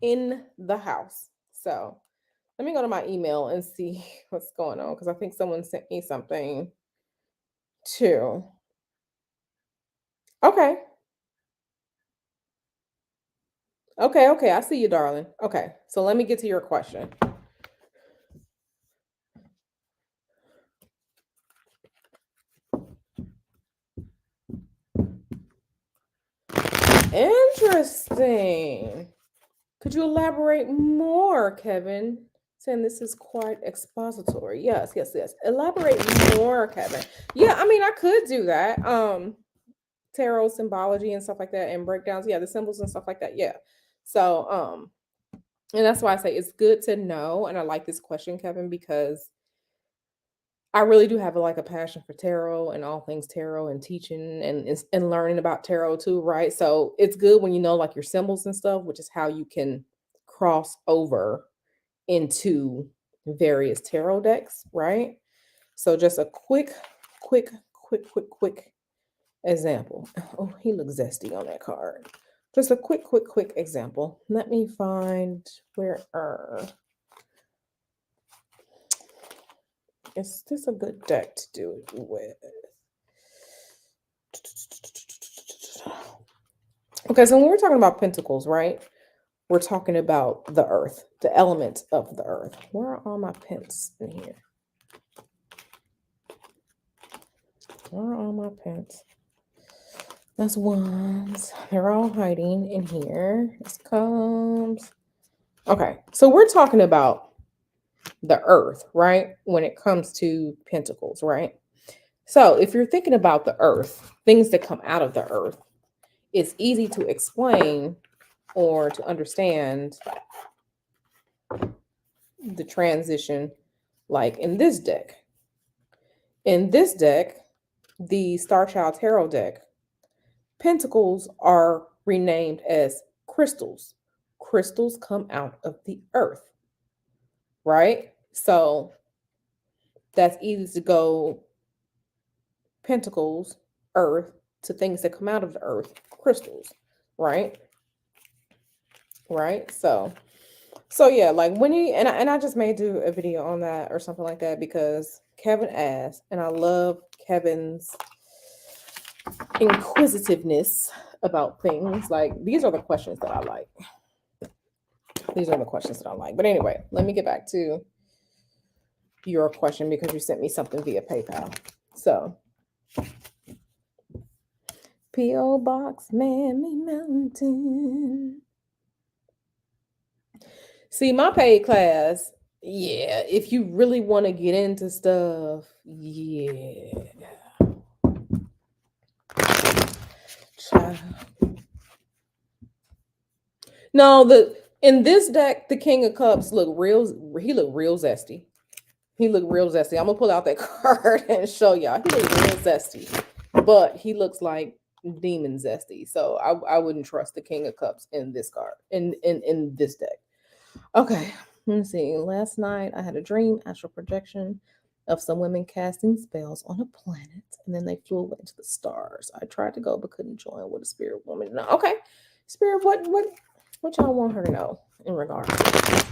In the house. So let me go to my email and see what's going on because I think someone sent me something too. Okay. Okay. I see you, darling. Okay. So let me get to your question. Interesting. Could you elaborate more, Kevin? Saying this is quite expository. Yes. Elaborate more, Kevin. Yeah, I mean, I could do that. Tarot symbology and stuff like that, and breakdowns. Yeah, the symbols and stuff like that. Yeah. So, and that's why I say it's good to know. And I like this question, Kevin, because I really do have like a passion for tarot and all things tarot and teaching and learning about tarot too, right? So it's good when you know like your symbols and stuff, which is how you can cross over into various tarot decks, right? So just a quick example. Oh, he looks zesty on that card. Just a quick example. Let me find where is this a good deck to do it with? Okay, so when we're talking about pentacles, right? We're talking about the earth, the element of the earth. Where are all my pens in here? Where are all my pens? That's ones. They're all hiding in here. This comes. Okay, so we're talking about the earth, right? When it comes to pentacles, right? So if you're thinking about the earth, things that come out of the earth, it's easy to explain or to understand the transition, like in this deck. In this deck, the Star Child Tarot deck, pentacles are renamed as crystals. Crystals come out of the earth, right? So that's easy to go pentacles, earth, to things that come out of the earth, crystals, right? Right? So yeah, like when you and I just may do a video on that or something like that because Kevin asked, and I love Kevin's inquisitiveness about things. Like these are the questions that I like. These are the questions that I like. But anyway, let me get back to your question because you sent me something via PayPal. So P.O. Box Mammy Mountain. See, my paid class, yeah, if you really want to get into stuff, yeah. Child. No, in this deck, the King of Cups look real, he looked real zesty. He looked real zesty. I'm gonna pull out that card and show y'all. He looked real zesty, but he looks like demon zesty. So I wouldn't trust the King of Cups in this card, in this deck. Okay, let's see. Last night I had a dream, astral projection of some women casting spells on a planet, and then they flew away to the stars. I tried to go but couldn't join with a spirit woman. No, okay, spirit, what y'all want her to know in regards to this?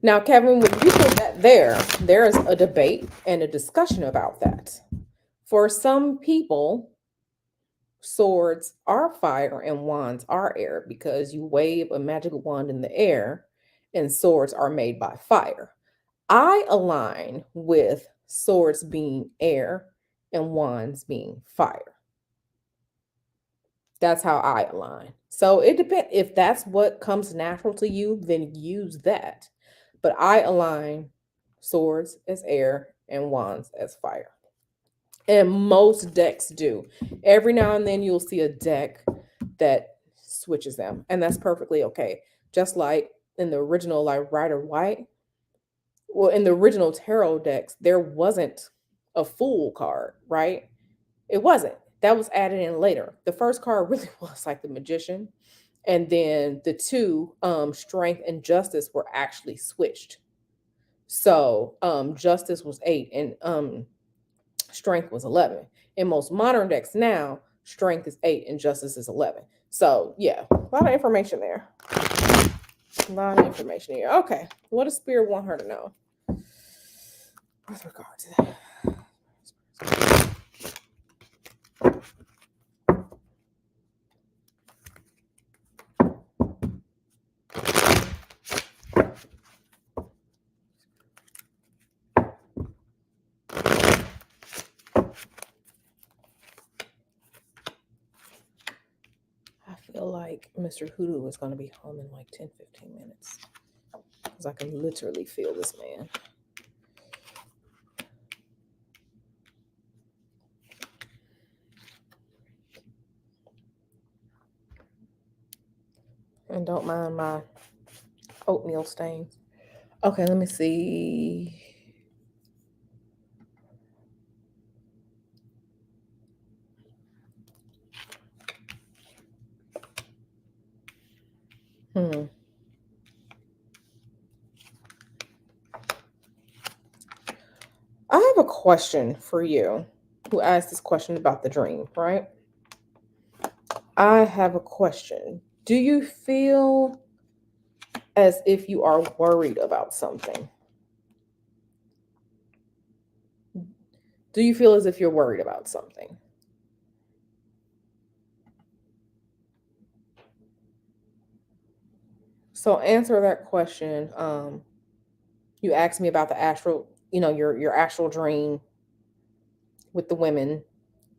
Now, Kevin, when you put that there is a debate and a discussion about that. For some people, swords are fire and wands are air because you wave a magic wand in the air and swords are made by fire. I align with swords being air and wands being fire. That's how I align. So it depends. If that's what comes natural to you, then use that. But I align swords as air and wands as fire. And most decks do. Every now and then you'll see a deck that switches them, and that's perfectly okay. Just like in the original, like Rider White, well, in the original tarot decks, there wasn't a fool card, right? It wasn't. That was added in later. The first card really was like the Magician, and then the two, Strength and Justice, were actually switched. So Justice was 8 and Strength was 11. In most modern decks now, Strength is 8 and Justice is 11. So yeah, a lot of information there. A lot of information here. Okay, what does Spirit want her to know with regard to that? I feel like Mr. Hoodoo is going to be home in like 10-15 minutes because I can literally feel this man. And don't mind my oatmeal stains. Okay, let me see. I have a question for you who asked this question about the dream, right? I have a question. Do you feel as if you are worried about something? Do you feel as if you're worried about something? So answer that question. You asked me about the astral, your astral dream with the women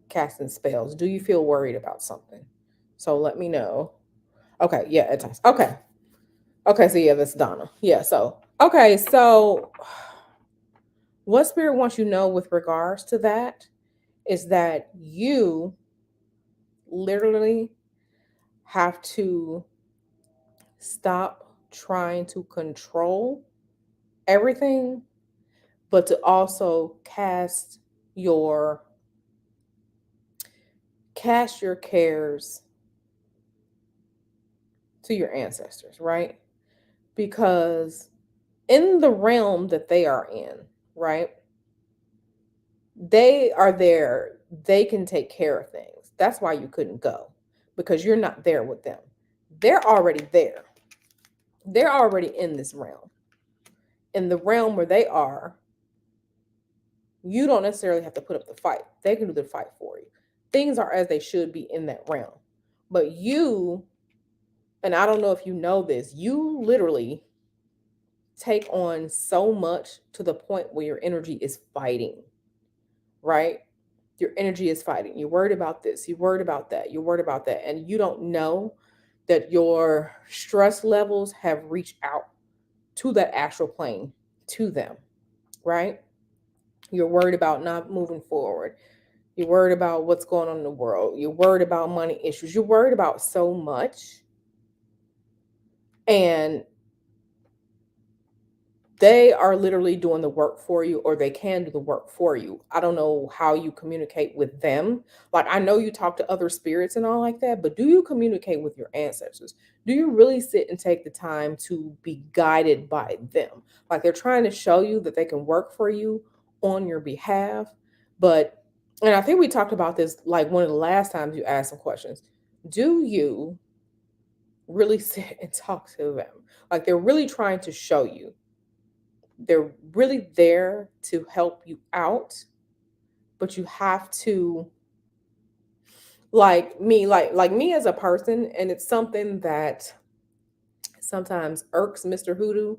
casting spells. Do you feel worried about something? So let me know. Okay, yeah, it does. Okay. Okay, so yeah, that's Donna. Yeah, so okay, so what Spirit wants you to know with regards to that is that you literally have to stop trying to control everything, but to also your cast your cares to your ancestors, right? because in the realm that they are in, right? They are there. They can take care of things. That's why you couldn't go, because you're not there with them. They're already there. They're already in this realm. In the realm where they are, you don't necessarily have to put up the fight. They can do the fight for you. Things are as they should be in that realm. But you, and I don't know if you know this, you literally take on so much to the point where your energy is fighting, right? Your energy is fighting. You're worried about this, you're worried about that, you're worried about that. And you don't know that your stress levels have reached out to that astral plane, to them, right? You're worried about not moving forward. You're worried about what's going on in the world. You're worried about money issues. You're worried about so much. And they are literally doing the work for you, or they can do the work for you. I don't know how you communicate with them. Like, I know you talk to other spirits and all like that, but do you communicate with your ancestors? Do you really sit and take the time to be guided by them? Like, they're trying to show you that they can work for you on your behalf. But, and I think we talked about this like one of the last times you asked some questions. Do you really sit and talk to them? Like, they're really trying to show you. They're really there to help you out, but you have to, like me as a person, and it's something that sometimes irks Mr. Hoodoo,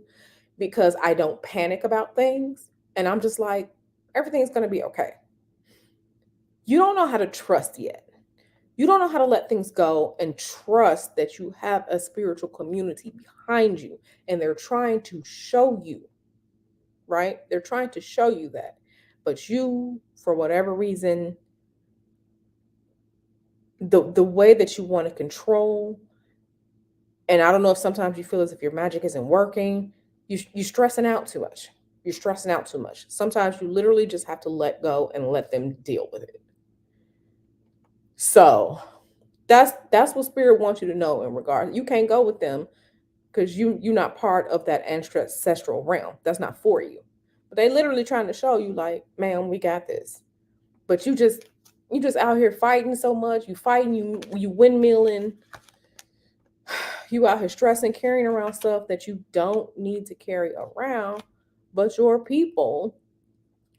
because I don't panic about things, and I'm just like, everything's going to be okay. You don't know how to trust yet. You don't know how to let things go and trust that you have a spiritual community behind you, and they're trying to show you, right? They're trying to show you that. But you, for whatever reason, the way that you want to control, and I don't know if sometimes you feel as if your magic isn't working, you're stressing out too much. You're stressing out too much. Sometimes you literally just have to let go and let them deal with it. So that's what spirit wants you to know in regard. You can't go with them because you're not part of that ancestral realm. That's not for you. But they literally trying to show you, like, man, we got this. But you just out here fighting so much. You fighting, you windmilling. You out here stressing, carrying around stuff that you don't need to carry around. But your people,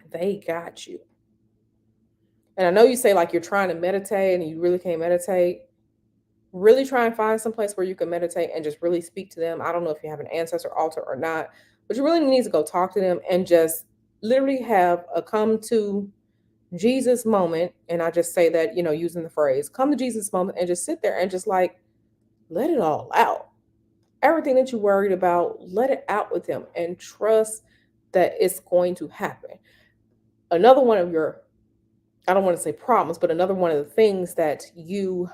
they got you. And I know you say like you're trying to meditate and you really can't meditate. Really try and find some place where you can meditate and just really speak to them. I don't know if you have an ancestor altar or not, but you really need to go talk to them and just literally have a come to Jesus moment. And I just say that, using the phrase come to Jesus moment, and just sit there and just like let it all out. Everything that you're worried about, let it out with him and trust that it's going to happen. Another one of your, I don't want to say problems, but another one of the things that you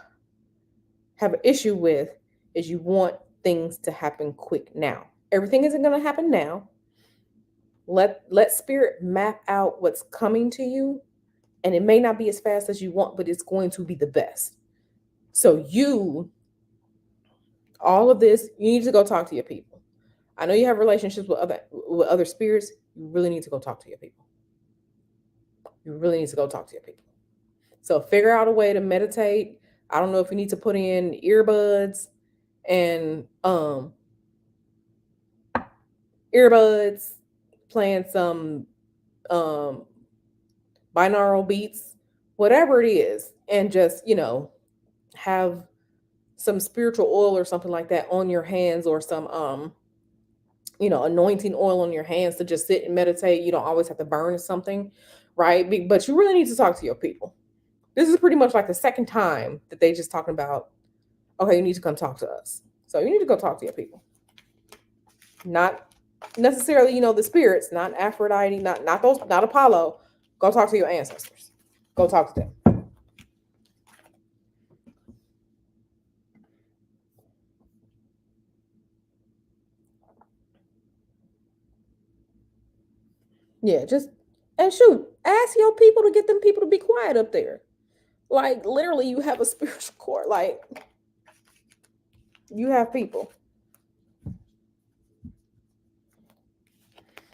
have an issue with is you want things to happen quick now. Everything isn't going to happen now. Let spirit map out what's coming to you, and it may not be as fast as you want, but it's going to be the best. So all of this, you need to go talk to your people. I know you have relationships with other spirits. You really need to go talk to your people. You really need to go talk to your people. So figure out a way to meditate. I don't know if you need to put in earbuds and playing some binaural beats, whatever it is, and just, have some spiritual oil or something like that on your hands, or some anointing oil on your hands to just sit and meditate. You don't always have to burn something, right? But you really need to talk to your people. This is pretty much like the second time that they just talking about, okay, you need to come talk to us. So you need to go talk to your people. Not necessarily, the spirits, not Aphrodite, not those, not Apollo. Go talk to your ancestors. Go talk to them. Yeah, and shoot, ask your people to get them people to be quiet up there. Like, literally, you have a spiritual court. Like, you have people.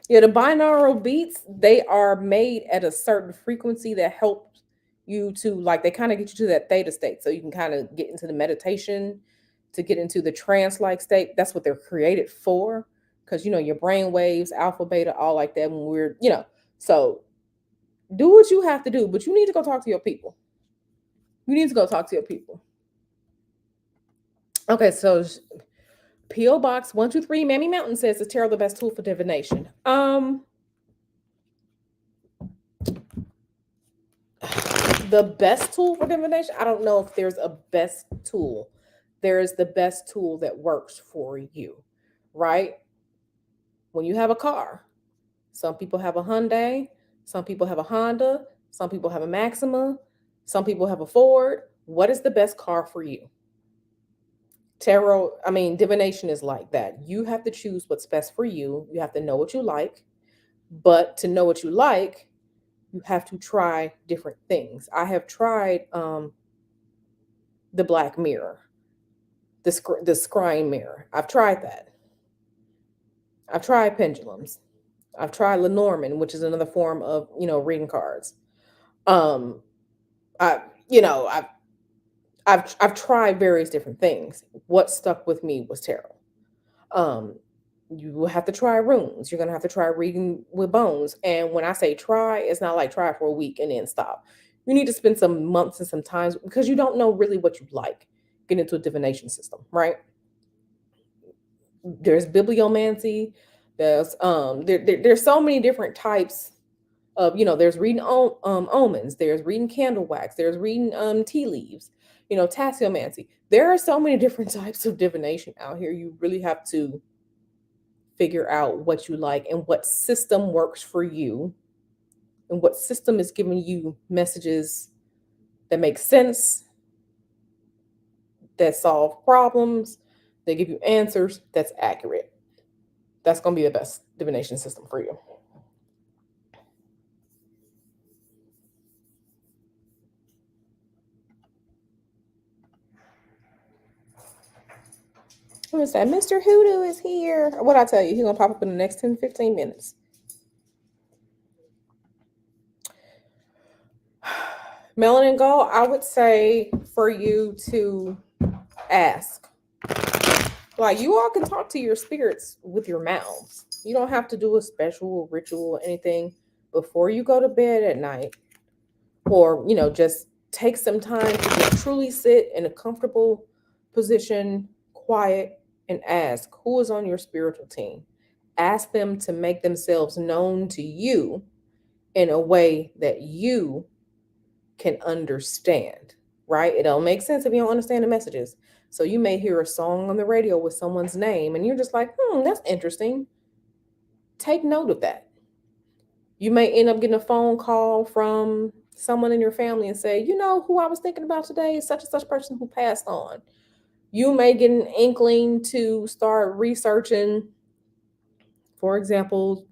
Yeah, the binaural beats, they are made at a certain frequency that helps you to like they kind of get you to that theta state so you can kind of get into the meditation to get into the trance like state. That's what they're created for because your brain waves, alpha, beta, all like that when so do what you have to do, but you need to go talk to your people. You need to go talk to your people. Okay, so PO Box 123 Mammy Mountain says is tarot the best tool for divination. The best tool for divination, I don't know if there's a best tool. There is the best tool that works for you, right? When you have a car, some people have a Hyundai, some people have a Honda, some people have a Maxima, some people have a Ford. What is the best car for you? Divination is like that. You have to choose what's best for you. You have to know what you like. But to know what you like, you have to try different things. I have tried the black mirror, the scrying mirror. I've tried that. I've tried pendulums. I've tried Lenormand, which is another form of reading cards. Um, I you know I've tried various different things. What stuck with me was tarot. Um, you will have to try runes. You're gonna have to try reading with bones. And when I say try, it's not like try for a week and then stop. You need to spend some months and some times because you don't know really what you like. Get into a divination system, right? There's bibliomancy. There's so many different types of there's reading omens, there's reading candle wax, there's reading tea leaves, tasseomancy. There are so many different types of divination out here. You really have to figure out what you like and what system works for you and what system is giving you messages that make sense, that solve problems, that give you answers that's accurate. That's going to be the best divination system for you. What is that? Mr. Hoodoo is here. What I tell you, he's going to pop up in the next 10, 15 minutes. Melanin Gold, I would say for you to ask. Like, you all can talk to your spirits with your mouths. You don't have to do a special ritual or anything before you go to bed at night. Or, just take some time to just truly sit in a comfortable position, quiet, and ask who is on your spiritual team. Ask them to make themselves known to you in a way that you can understand, right? It don't make sense if you don't understand the messages. So you may hear a song on the radio with someone's name and you're just like, that's interesting. Take note of that. You may end up getting a phone call from someone in your family and say, who I was thinking about today is such and such person who passed on. You may get an inkling to start researching, for example,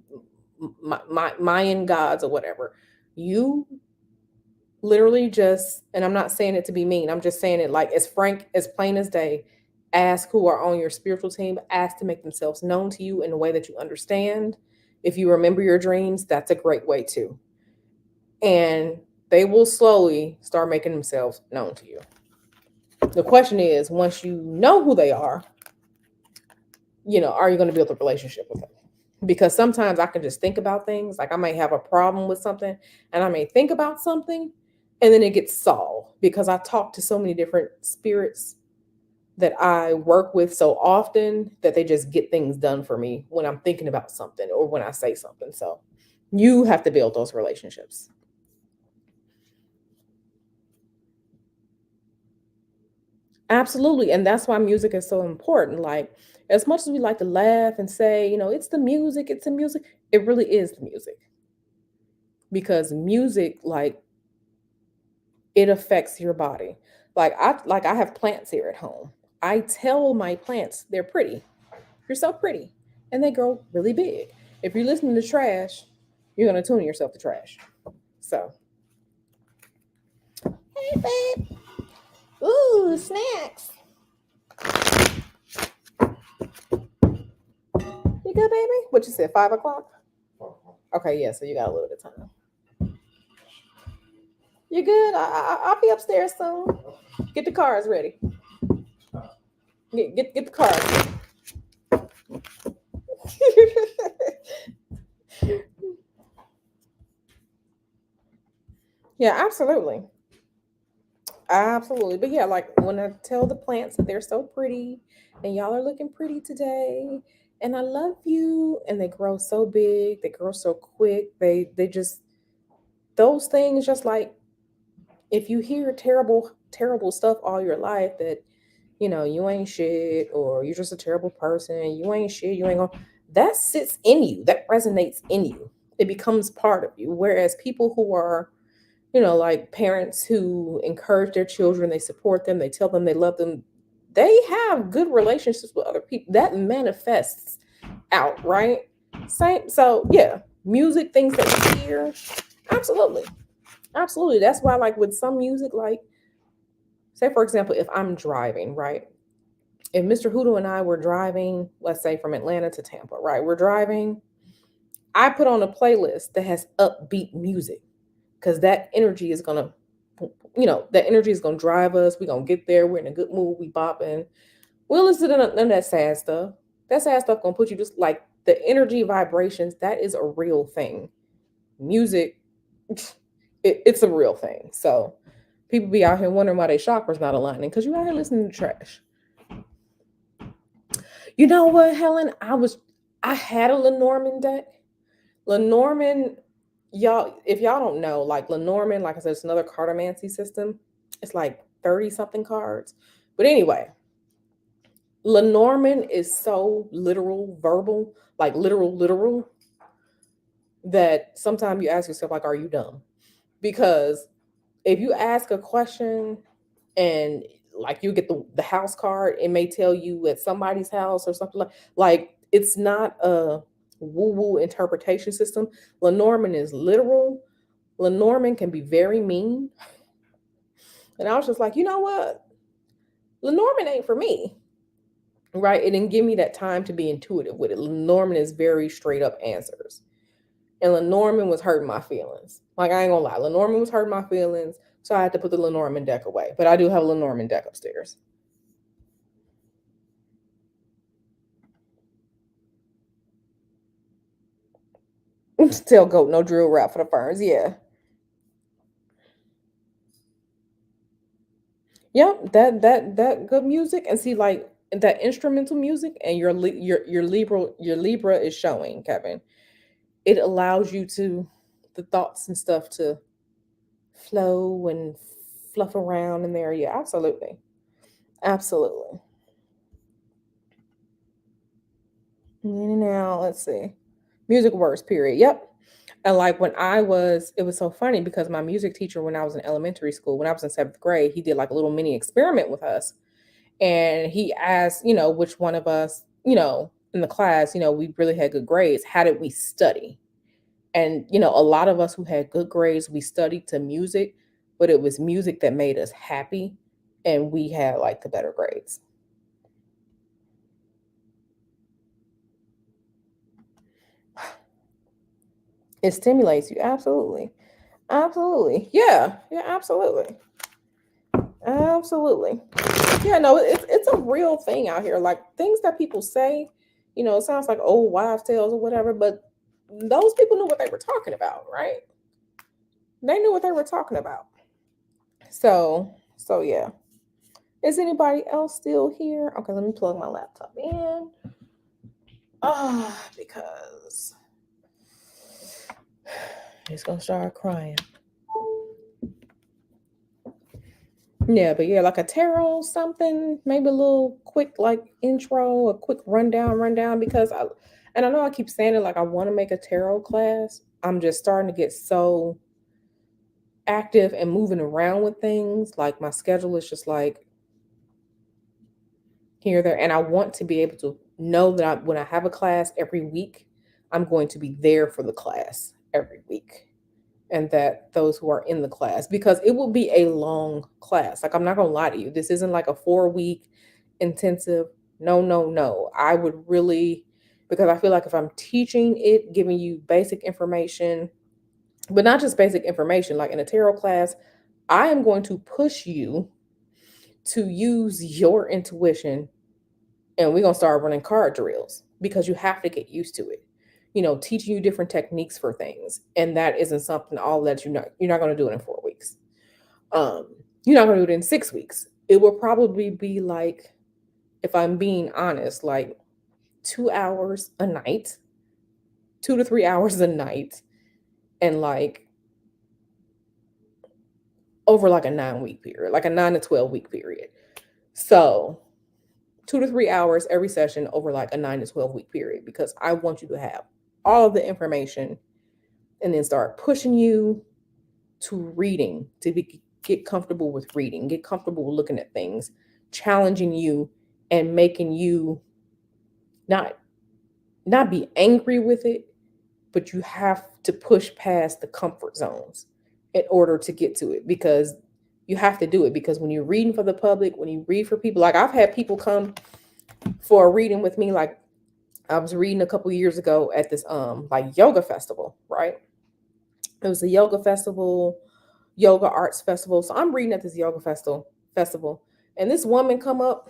Mayan gods or whatever. You literally just, and I'm not saying it to be mean, I'm just saying it like as frank, as plain as day. Ask who are on your spiritual team. Ask to make themselves known to you in a way that you understand. If you remember your dreams, that's a great way too. And they will slowly start making themselves known to you. The question is, once you know who they are you going to build a relationship with them? Because sometimes I can just think about things. Like I might have a problem with something and I may think about something and then it gets solved because I talk to so many different spirits that I work with so often that they just get things done for me when I'm thinking about something or when I say something. So you have to build those relationships. Absolutely. And that's why music is so important. Like, as much as we like to laugh and say, it's the music, it really is the music. Because music, like, it affects your body. I have plants here at home. I tell my plants they're pretty. You're so pretty. And they grow really big. If you're listening to trash, you're gonna tune yourself to trash. So, hey babe. Ooh, snacks. You good, baby? What you said, 5 o'clock? Okay, yeah, so you got a little bit of time. You good? I'll be upstairs soon. Get the cars ready. Get the cars. Yeah, absolutely. Absolutely. But yeah, like when I tell the plants that they're so pretty and y'all are looking pretty today and I love you and they grow so big, they grow so quick. They just those things just like if you hear terrible stuff all your life that you ain't shit or you're just a terrible person, you ain't shit, you ain't going that sits in you, that resonates in you. It becomes part of you. Whereas people who are like parents who encourage their children, they support them, they tell them they love them, they have good relationships with other people. That manifests out, right? Same. So, yeah, music, things that you hear, absolutely. Absolutely. That's why, like, with some music, like, say, for example, if I'm driving, right? If Mr. Hoodoo and I were driving, let's say from Atlanta to Tampa, right? We're driving. I put on a playlist that has upbeat music because that energy is gonna, that energy is gonna drive us. We're gonna get there. We're in a good mood. We bopping. We'll listen to none of that sad stuff. That sad stuff gonna put you just like the energy vibrations. That is a real thing. Music, it's a real thing. So people be out here wondering why their chakras not aligning because you out here listening to trash. You know what, Helen? I had a Lenormand deck. Lenormand, y'all, if y'all don't know, like Lenormand, like I said, it's another cartomancy system. It's like 30 something cards. But anyway, Lenormand is so literal, verbal, like literal, that sometimes you ask yourself, like, are you dumb? Because if you ask a question and like you get the house card, it may tell you at somebody's house or something like it's not a woo-woo interpretation system. Lenormand is literal. Lenormand can be very mean. And I was just like, you know what? Lenormand ain't for me. Right? It didn't give me that time to be intuitive with it. Lenormand is very straight up answers. And Lenormand was hurting my feelings. Like, I ain't gonna lie. Lenormand was hurting my feelings. So I had to put the Lenormand deck away. But I do have a Lenormand deck upstairs. Still goat, no drill rap for the ferns. Yeah. Yep. That good music. And see, like that instrumental music and your Libra is showing, Kevin. It allows you to the thoughts and stuff to flow and fluff around in there. Yeah, absolutely. Absolutely. Now, let's see. Music works, period. Yep. And like it was so funny because my music teacher, when I was in elementary school, when I was in seventh grade, he did like a little mini experiment with us. And he asked, which one of us, in the class, we really had good grades. How did we study? And, a lot of us who had good grades, we studied to music, but it was music that made us happy. And we had like the better grades. It stimulates you. Absolutely. Absolutely. Yeah. Yeah, absolutely. Absolutely. Yeah, no, it's a real thing out here. Like things that people say, it sounds like old wives' tales or whatever, but those people knew what they were talking about, right? They knew what they were talking about. So yeah. Is anybody else still here? Okay, let me plug my laptop in. Because he's gonna start crying. Yeah, but yeah, like a tarot something, maybe a little quick like intro, a quick rundown because I know I keep saying it like I want to make a tarot class. I'm just starting to get so active and moving around with things. Like my schedule is just like here, there, and I want to be able to know that when I have a class every week, I'm going to be there for the class every week. And that those who are in the class, because it will be a long class. Like, I'm not going to lie to you. This isn't like a 4-week intensive. No, no, no. I would really, because I feel like if I'm teaching it, giving you basic information, but not just basic information, like in a tarot class, I am going to push you to use your intuition, and we're going to start running card drills because you have to get used to it. Teaching you different techniques for things. And that isn't something all that you're not going to do it in 4 weeks. Um, you're not going to do it in 6 weeks. It will probably be like, if I'm being honest, like 2 hours a night, 2 to 3 hours a night, and like over like a 9 week period, like a 9 to 12 week period. So 2 to 3 hours every session over like a 9 to 12 week period, because I want you to have all of the information and then start pushing you to reading, get comfortable with reading, get comfortable with looking at things, challenging you and making you not be angry with it, but you have to push past the comfort zones in order to get to it, because you have to do it. Because when you're reading for the public, when you read for people, like I've had people come for a reading with me. Like I was reading a couple years ago at this like yoga festival, right? It was a yoga festival, yoga arts festival. So I'm reading at this yoga festival, and this woman come up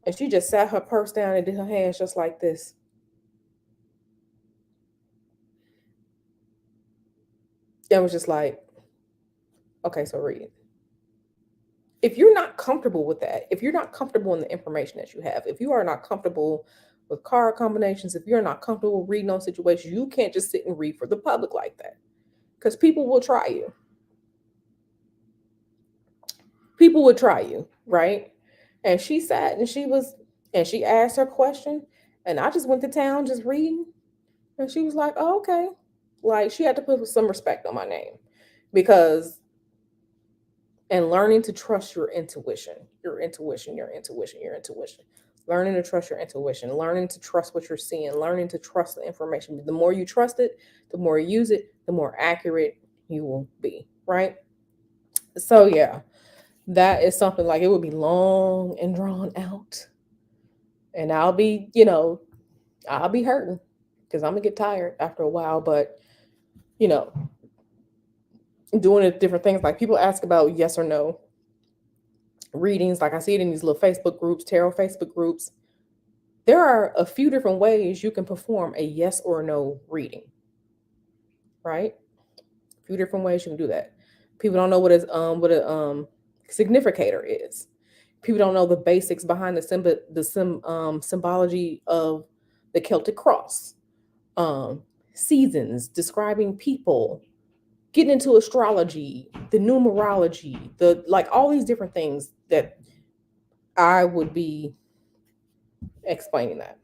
and she just sat her purse down and did her hands just like this. And was just like, okay, so read it. If you're not comfortable with that, if you're not comfortable in the information that you have, if you are not comfortable with card combinations, if you're not comfortable reading on situations, you can't just sit and read for the public like that, because people will try you. People would try you, right? And she sat and she asked her question, and I just went to town just reading, and she was like, oh, okay. Like she had to put some respect on my name, because and learning to trust your intuition, learning to trust your intuition, learning to trust what you're seeing, learning to trust the information. The more you trust it, the more you use it, the more accurate you will be, right? So yeah, that is something like, it would be long and drawn out, and I'll be hurting, because I'm gonna get tired after a while. But you know doing it different things, like people ask about yes or no readings, like I see it in these little Facebook groups, tarot Facebook groups. There are a few different ways you can perform a yes or no reading, right? A few different ways you can do that. People don't know what a significator is. People don't know the basics behind the symbology of the Celtic cross, seasons, describing people, getting into astrology, the numerology, the like all these different things that I would be explaining that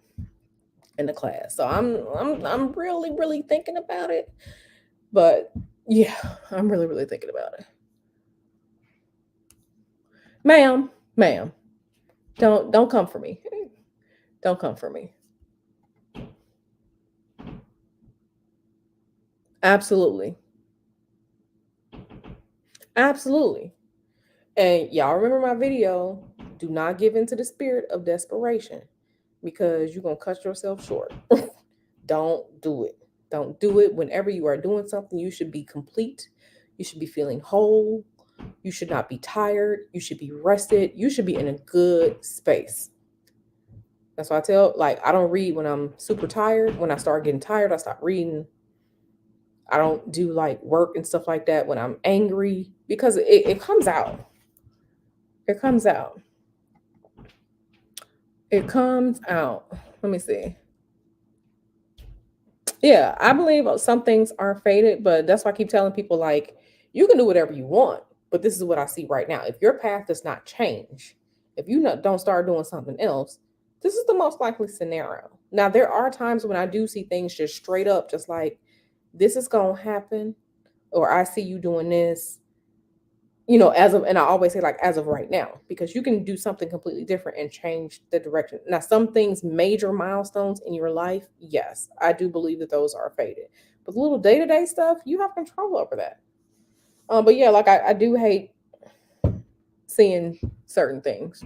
in the class. So I'm really really thinking about it. But yeah, I'm really really thinking about it. Ma'am, don't come for me. Don't come for me. Absolutely. Absolutely. And y'all remember my video, do not give into the spirit of desperation, because you're going to cut yourself short. Don't do it. Don't do it. Whenever you are doing something, you should be complete. You should be feeling whole. You should not be tired. You should be rested. You should be in a good space. That's why I tell, like, I don't read when I'm super tired. When I start getting tired, I stop reading. I don't do like work and stuff like that when I'm angry, because it comes out. It comes out. It comes out. Let me see. Yeah, I believe some things are fated, but that's why I keep telling people, like, you can do whatever you want, but this is what I see right now. If your path does not change, if you don't start doing something else, this is the most likely scenario. Now, there are times when I do see things just straight up, just like, this is going to happen, or I see you doing this, and I always say, like, as of right now, because you can do something completely different and change the direction. Now, some things, major milestones in your life, yes, I do believe that those are fated. But the little day-to-day stuff, you have control over that. But yeah, like I do hate seeing certain things.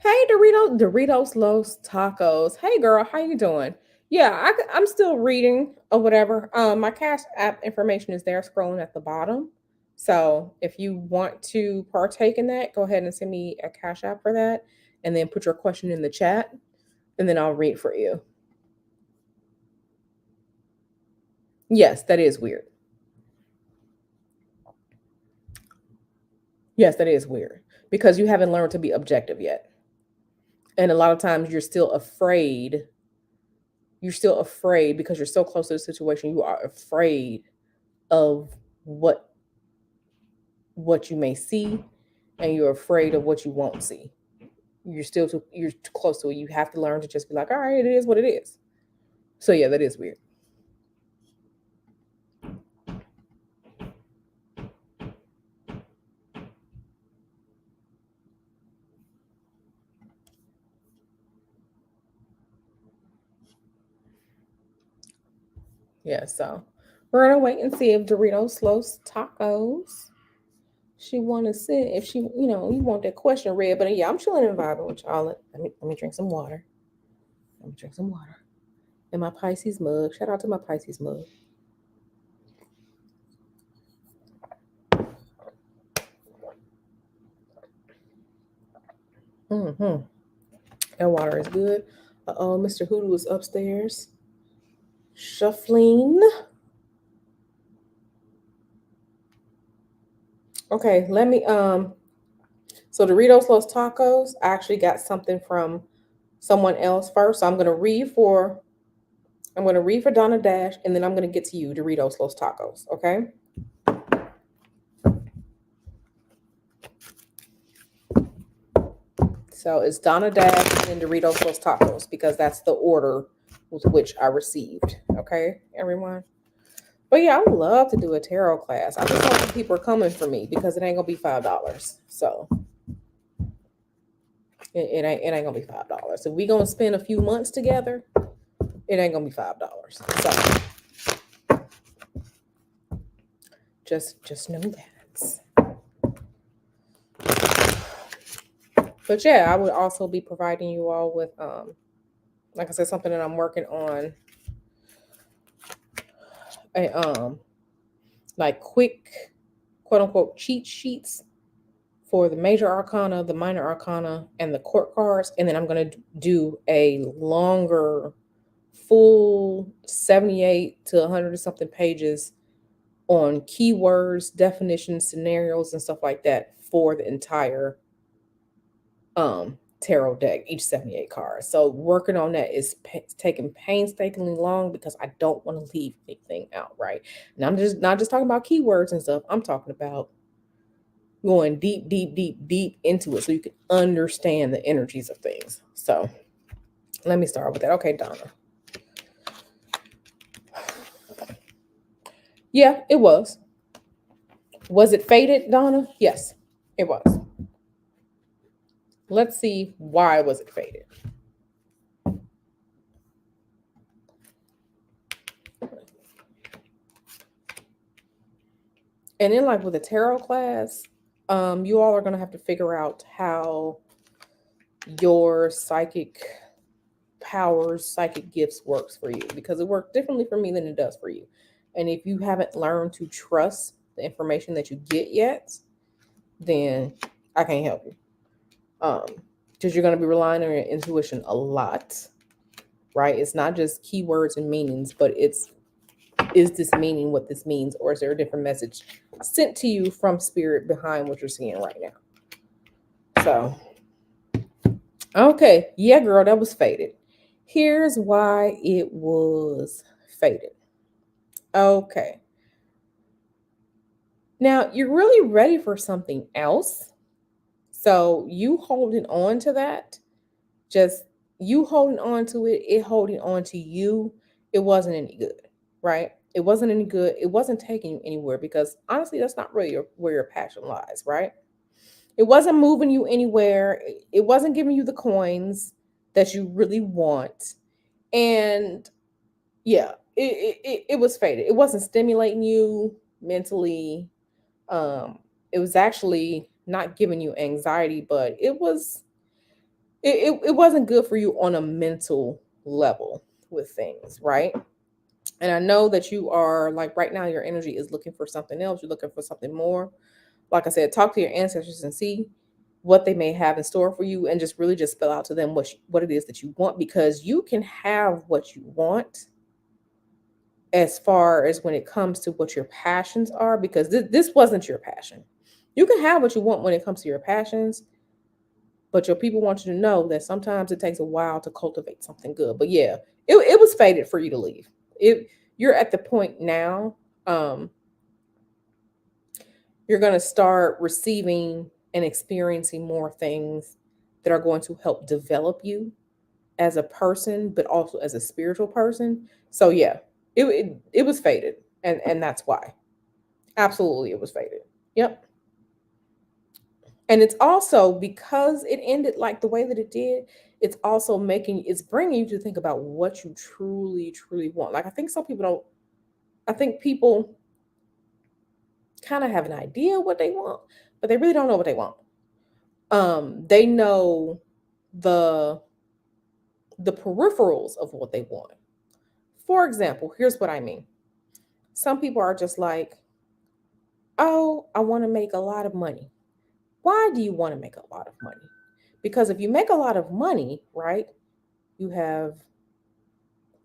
Hey, Doritos Los Tacos. Hey, girl, how you doing? Yeah, I'm still reading or whatever. My Cash App information is there, scrolling at the bottom. So if you want to partake in that, go ahead and send me a Cash App for that, and then put your question in the chat, and then I'll read for you. Yes, that is weird. Yes, that is weird because you haven't learned to be objective yet, and a lot of times you're still afraid. You're still afraid because you're so close to the situation. You are afraid of what what you may see, and you're afraid of what you won't see. You're too close to it. You have to learn to just be like, all right, it is what it is. So yeah, that is weird. Yeah, so we're gonna wait and see if Doritos Los Tacos she want to sit, if she, you want that question read. But yeah, I'm chilling and vibing with y'all. Let me drink some water. Let me drink some water. And my Pisces mug. Shout out to my Pisces mug. Mm-hmm. That water is good. Uh-oh, Mr. Hoodoo is upstairs. Shuffling. Okay, let me so Doritos Los Tacos, I actually got something from someone else first. So I'm gonna read for Donna Dash, and then I'm gonna get to you, Doritos Los Tacos. Okay. So it's Donna Dash and Doritos Los Tacos because that's the order with which I received. Okay, everyone. But yeah, I would love to do a tarot class. I just hope people are coming for me because it ain't gonna be $5. So it ain't gonna be $5. If we gonna spend a few months together, it ain't gonna be $5. So just know that. But yeah, I would also be providing you all with like I said, something that I'm working on, a like quick quote unquote cheat sheets for the major arcana, the minor arcana, and the court cards. And then I'm gonna do a longer full 78 to 100 or something pages on keywords, definitions, scenarios, and stuff like that for the entire tarot deck, each 78 cards. So working on that is taking painstakingly long because I don't want to leave anything out, right? And I'm just not just talking about keywords and stuff. I'm talking about going deep, deep, deep, deep into it so you can understand the energies of things. So let me start with that. Okay, Donna. Yeah, it was. Was it fated, Donna? Yes, it was. Let's see, why was it fated? And then, like with a tarot class, you all are going to have to figure out how your psychic powers, psychic gifts works for you, because it works differently for me than it does for you. And if you haven't learned to trust the information that you get yet, then I can't help you. Because you're going to be relying on your intuition a lot, right? It's not just keywords and meanings, but it's, is this meaning what this means, or is there a different message sent to you from spirit behind what you're seeing right now? So, okay, yeah, girl, that was fated. Here's why it was fated. Okay. Now, you're really ready for something else. So, you holding on to that, just you holding on to it, it holding on to you, it wasn't any good, right? It wasn't any good. It wasn't taking you anywhere because honestly, that's not really where your passion lies, right? It wasn't moving you anywhere. It wasn't giving you the coins that you really want. And yeah, it was faded. It wasn't stimulating you mentally. It was actually not giving you anxiety, but it wasn't good for you on a mental level with things, right? And I know that you are like right now, your energy is looking for something else. You're looking for something more. Like I said, talk to your ancestors and see what they may have in store for you, and just really just spell out to them what it is that you want, because you can have what you want as far as when it comes to what your passions are, because this wasn't your passion. You can have what you want when it comes to your passions, but your people want you to know that sometimes it takes a while to cultivate something good. But yeah, it was fated for you to leave. You're at the point now, um, you're going to start receiving and experiencing more things that are going to help develop you as a person, but also as a spiritual person. So yeah, it was fated, and that's why. Absolutely, it was fated. Yep. And it's also because it ended like the way that it did. It's bringing you to think about what you truly, truly want. Like I think some people don't. I think people kind of have an idea what they want, but they really don't know what they want. They know the the peripherals of what they want. For example, here's what I mean. Some people are just like, oh, I want to make a lot of money. Why do you want to make a lot of money? Because if you make a lot of money, right, you have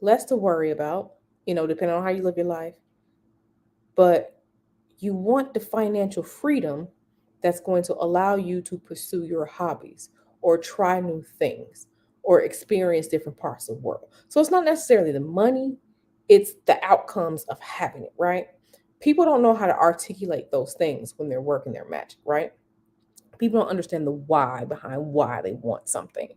less to worry about, depending on how you live your life. But you want the financial freedom that's going to allow you to pursue your hobbies or try new things or experience different parts of the world. So it's not necessarily the money, it's the outcomes of having it, right? People don't know how to articulate those things when they're working their magic, right? People don't understand the why behind why they want something.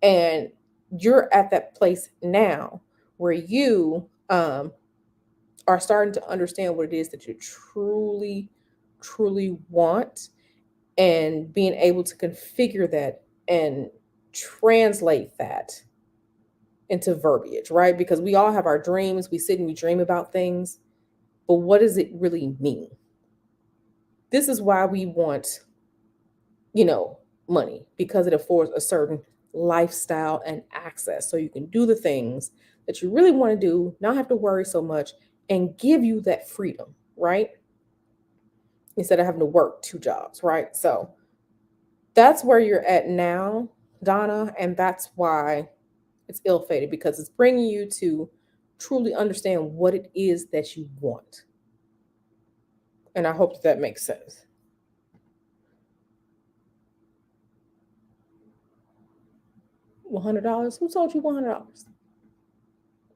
And you're at that place now where you are starting to understand what it is that you truly, truly want, and being able to configure that and translate that into verbiage, right? Because we all have our dreams, we sit and we dream about things, but what does it really mean? This is why we want, you know, money, because it affords a certain lifestyle and access so you can do the things that you really want to do, not have to worry so much, and give you that freedom, right? Instead of having to work two jobs, right? So that's where you're at now, Donna, and that's why it's ill-fated, because it's bringing you to truly understand what it is that you want. And I hope that makes sense. $100? Who told you $100?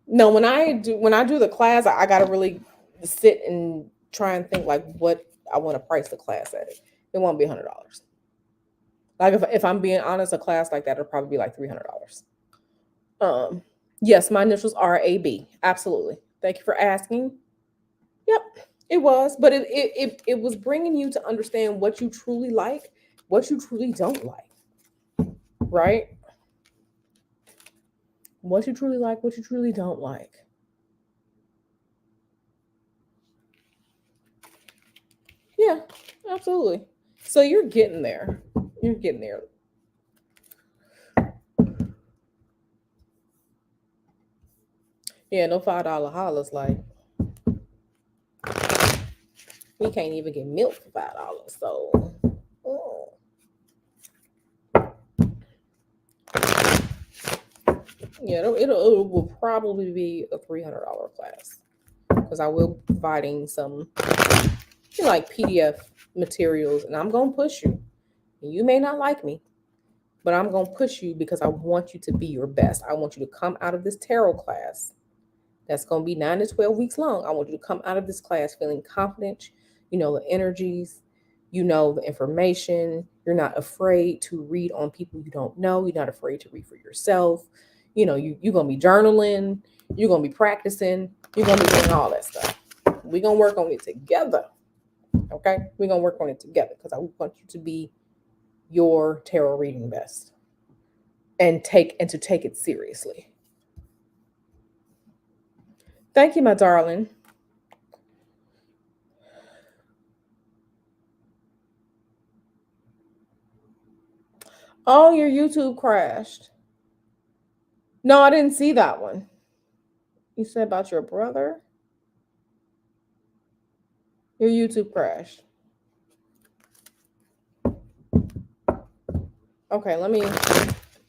No, when I do the class, I gotta really sit and try and think like what I want to price the class at. It won't be $100. Like if I'm being honest, a class like that it'll probably be like $300. Um, yes, my initials are AB. Absolutely. Thank you for asking. Yep, it was, but it was bringing you to understand what you truly like, what you truly don't like, right? What you truly like, what you truly don't like. Yeah, absolutely. So you're getting there. You're getting there. Yeah, no $5 hollers. Like we can't even get milk for $5. So, oh. Yeah, it will probably be a $300 class, because I will be providing some like PDF materials, and I'm gonna push you. You may not like me, but I'm gonna push you because I want you to be your best. I want you to come out of this tarot class that's going to be 9 to 12 weeks long. I want you to come out of this class feeling confident. You know the energies, you know the information. You're not afraid to read on people you don't know. You're not afraid to read for yourself. You're going to be journaling. You're going to be practicing. You're going to be doing all that stuff. We're going to work on it together. Okay? We're going to work on it together because I want you to be your tarot reading best and to take it seriously. Thank you, my darling. Oh, your YouTube crashed. No, I didn't see that one. You said about your brother? Your YouTube crashed. Okay, let me.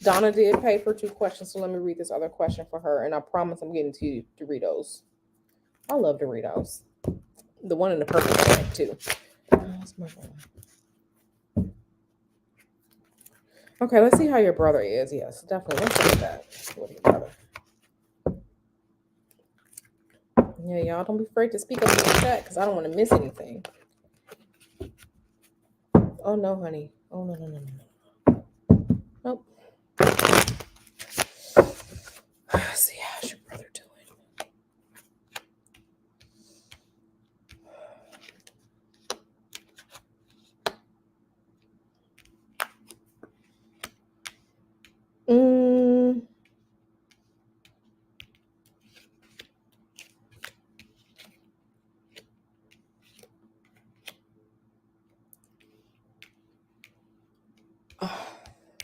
Donna did pay for 2 questions, so let me read this other question for her, and I promise I'm getting to Doritos. I love Doritos. The one in the purple bag too. That's my phone. Okay, let's see how your brother is. Yes, definitely. Let's look at that. What your brother? Yeah, y'all don't be afraid to speak up in the chat because I don't want to miss anything. Oh no, honey. Oh no, no, no, no, no. Nope. Let's see, how's your brother doing?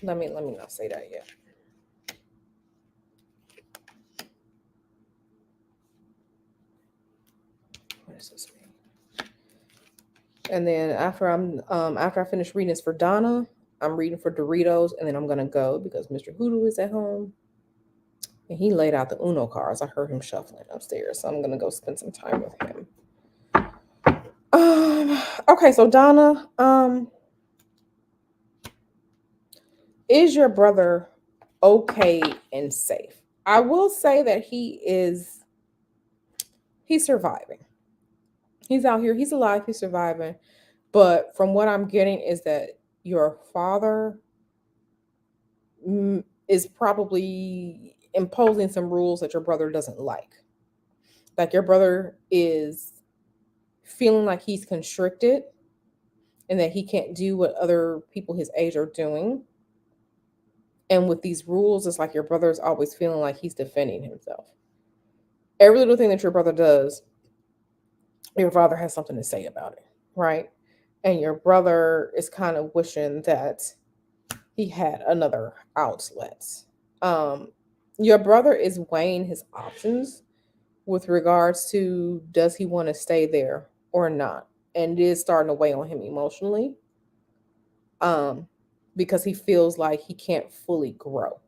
Let me not say that yet. What does this mean? And then after I finish reading this for Donna, I'm reading for Doritos, and then I'm gonna go because Mr. Hoodoo is at home. And he laid out the Uno cards. I heard him shuffling upstairs, so I'm gonna go spend some time with him. Okay, so Donna, is your brother okay and safe? I will say that he's surviving. He's out here, he's alive, he's surviving. But from what I'm getting is that your father is probably imposing some rules that your brother doesn't like. Like your brother is feeling like he's constricted and that he can't do what other people his age are doing. And with these rules, it's like your brother is always feeling like he's defending himself. Every little thing that your brother does, your father has something to say about it, right? And your brother is kind of wishing that he had another outlet. Your brother is weighing his options with regards to does he want to stay there or not, and it is starting to weigh on him emotionally, because he feels like he can't fully grow,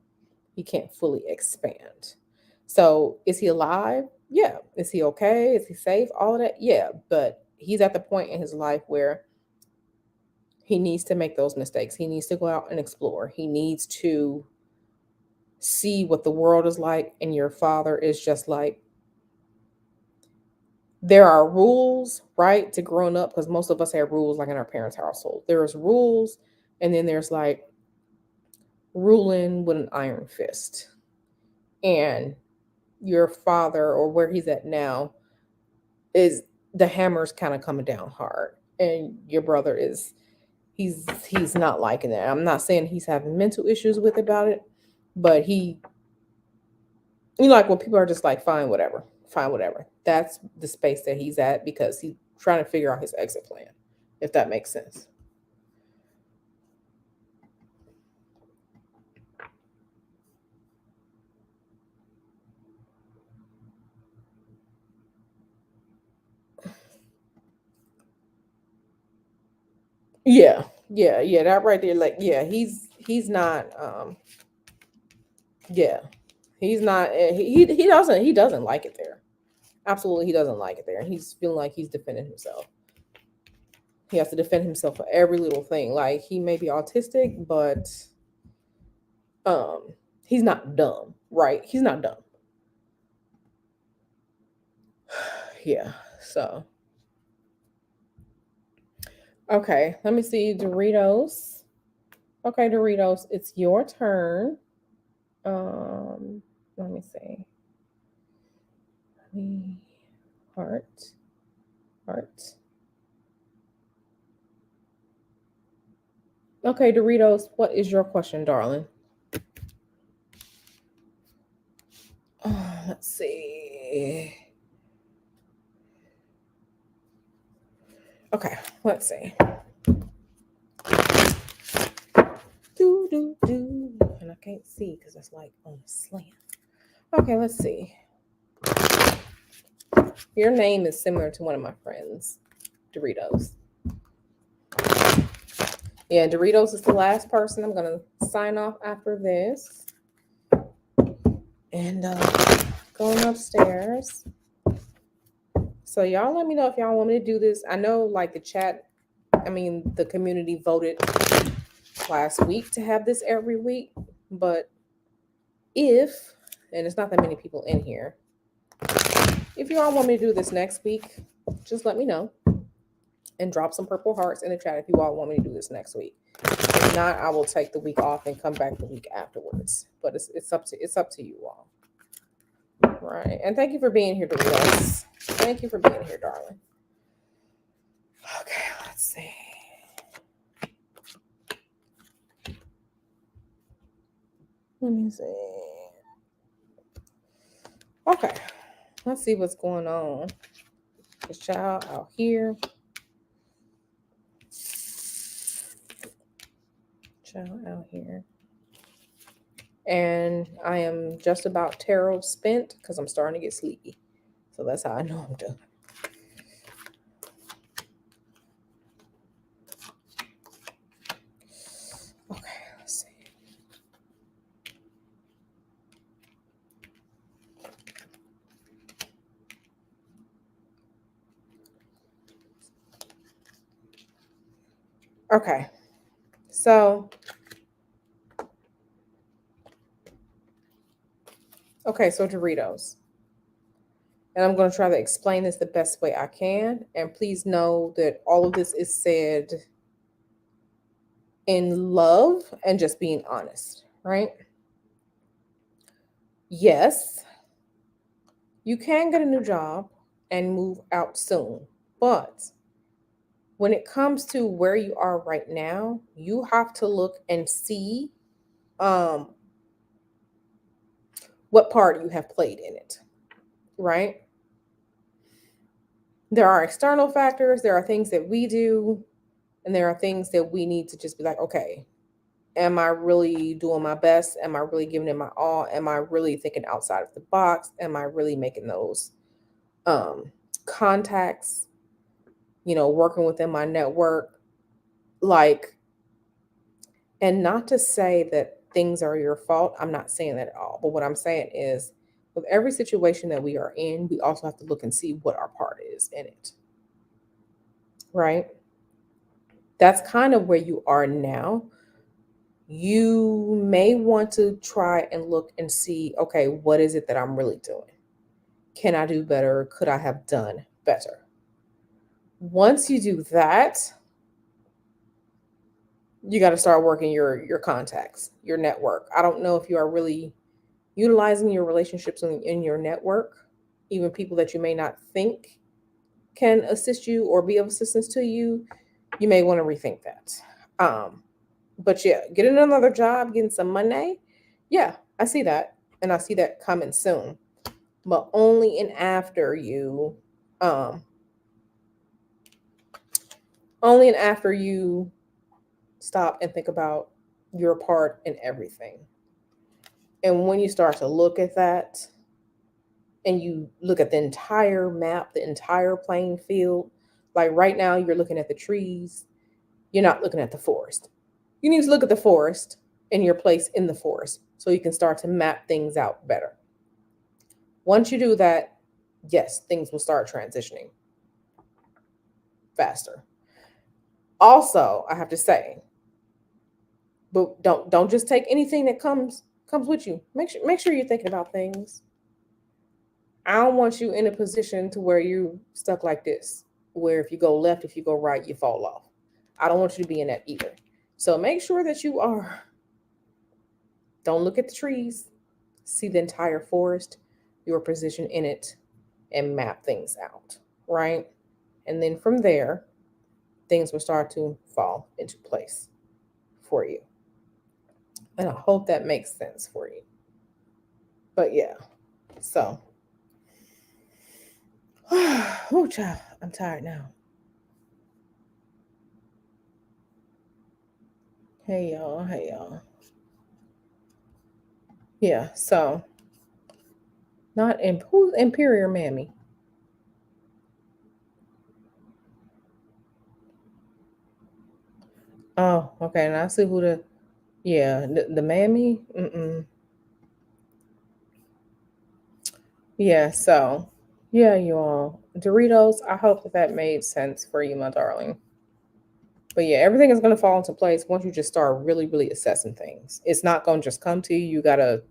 he can't fully expand. So is he alive? Yeah. Is he okay? Is he safe? All of that? Yeah. But he's at the point in his life where he needs to make those mistakes. He needs to go out and explore. He needs to see what the world is like. And your father is just like, there are rules, right, to growing up, because most of us have rules like in our parents' household. There's rules, and then there's like ruling with an iron fist. And your father, or where he's at now, is the hammer's kind of coming down hard. And your brother is he's not liking that. I'm not saying he's having mental issues with about it, but he, you know, like when people are just like, fine, whatever. That's the space that he's at because he's trying to figure out his exit plan, if that makes sense. Yeah, that right there, like, yeah, he's not, yeah, he's not, he doesn't like it there. Absolutely, he doesn't like it there, and he's feeling like he's defending himself. He has to defend himself for every little thing. Like, he may be autistic, but he's not dumb, right? He's not dumb. Yeah. So, okay, let me see, Doritos. Okay, Doritos, it's your turn. Let me see. Heart. Okay, Doritos, what is your question, darling? Let's see. Okay, let's see. I can't see because it's like on a slant. Okay, let's see. Your name is similar to one of my friends, Doritos. Yeah, Doritos is the last person. I'm going to sign off after this. And going upstairs. So y'all let me know if y'all want me to do this. I know like the community voted last week to have this every week. But and it's not that many people in here, if y'all want me to do this next week, just let me know. And drop some purple hearts in the chat if you all want me to do this next week. If not, I will take the week off and come back the week afterwards. But it's up to you all. Right. And thank you for being here, Doritos. Thank you for being here, darling. Okay, let's see. Let me see. Okay. Let's see what's going on. This child out here. Out here. And I am just about tarot spent because I'm starting to get sleepy. So that's how I know I'm done. Okay, let's see. Okay, so Doritos. And I'm going to try to explain this the best way I can. And please know that all of this is said in love and just being honest, right? Yes, you can get a new job and move out soon. But when it comes to where you are right now, you have to look and see what part you have played in it, right? There are external factors, there are things that we do, and there are things that we need to just be like, okay, am I really doing my best? Am I really giving it my all? Am I really thinking outside of the box? Am I really making those contacts, working within my network? And not to say that things are your fault. I'm not saying that at all. But what I'm saying is, with every situation that we are in, we also have to look and see what our part is in it. Right? That's kind of where you are now. You may want to try and look and see, okay, what is it that I'm really doing? Can I do better? Could I have done better? Once you do that, you got to start working your contacts, your network. I don't know if you are really utilizing your relationships in your network, even people that you may not think can assist you or be of assistance to you. You may want to rethink that. But yeah, getting another job, getting some money. Yeah, I see that. And I see that coming soon. But only after you stop and think about your part in everything. And when you start to look at that and you look at the entire map, the entire playing field, like right now you're looking at the trees, you're not looking at the forest. You need to look at the forest and your place in the forest so you can start to map things out better. Once you do that, yes, things will start transitioning faster. Also, I have to say, but don't just take anything that comes with you. Make sure you're thinking about things. I don't want you in a position to where you stuck like this, where if you go left, if you go right, you fall off. I don't want you to be in that either. So make sure that you are. Don't look at the trees. See the entire forest, your position in it, and map things out, right? And then from there, things will start to fall into place for you. And I hope that makes sense for you. But yeah, so. Oh, child, I'm tired now. Hey, y'all. Yeah, so not who's Imperial Mammy? Oh, okay. And I see who the mammy. Yeah, so yeah, you all Doritos. I hope that made sense for you, my darling. But yeah, everything is gonna fall into place once you just start really, really assessing things. It's not gonna just come to you. You gotta,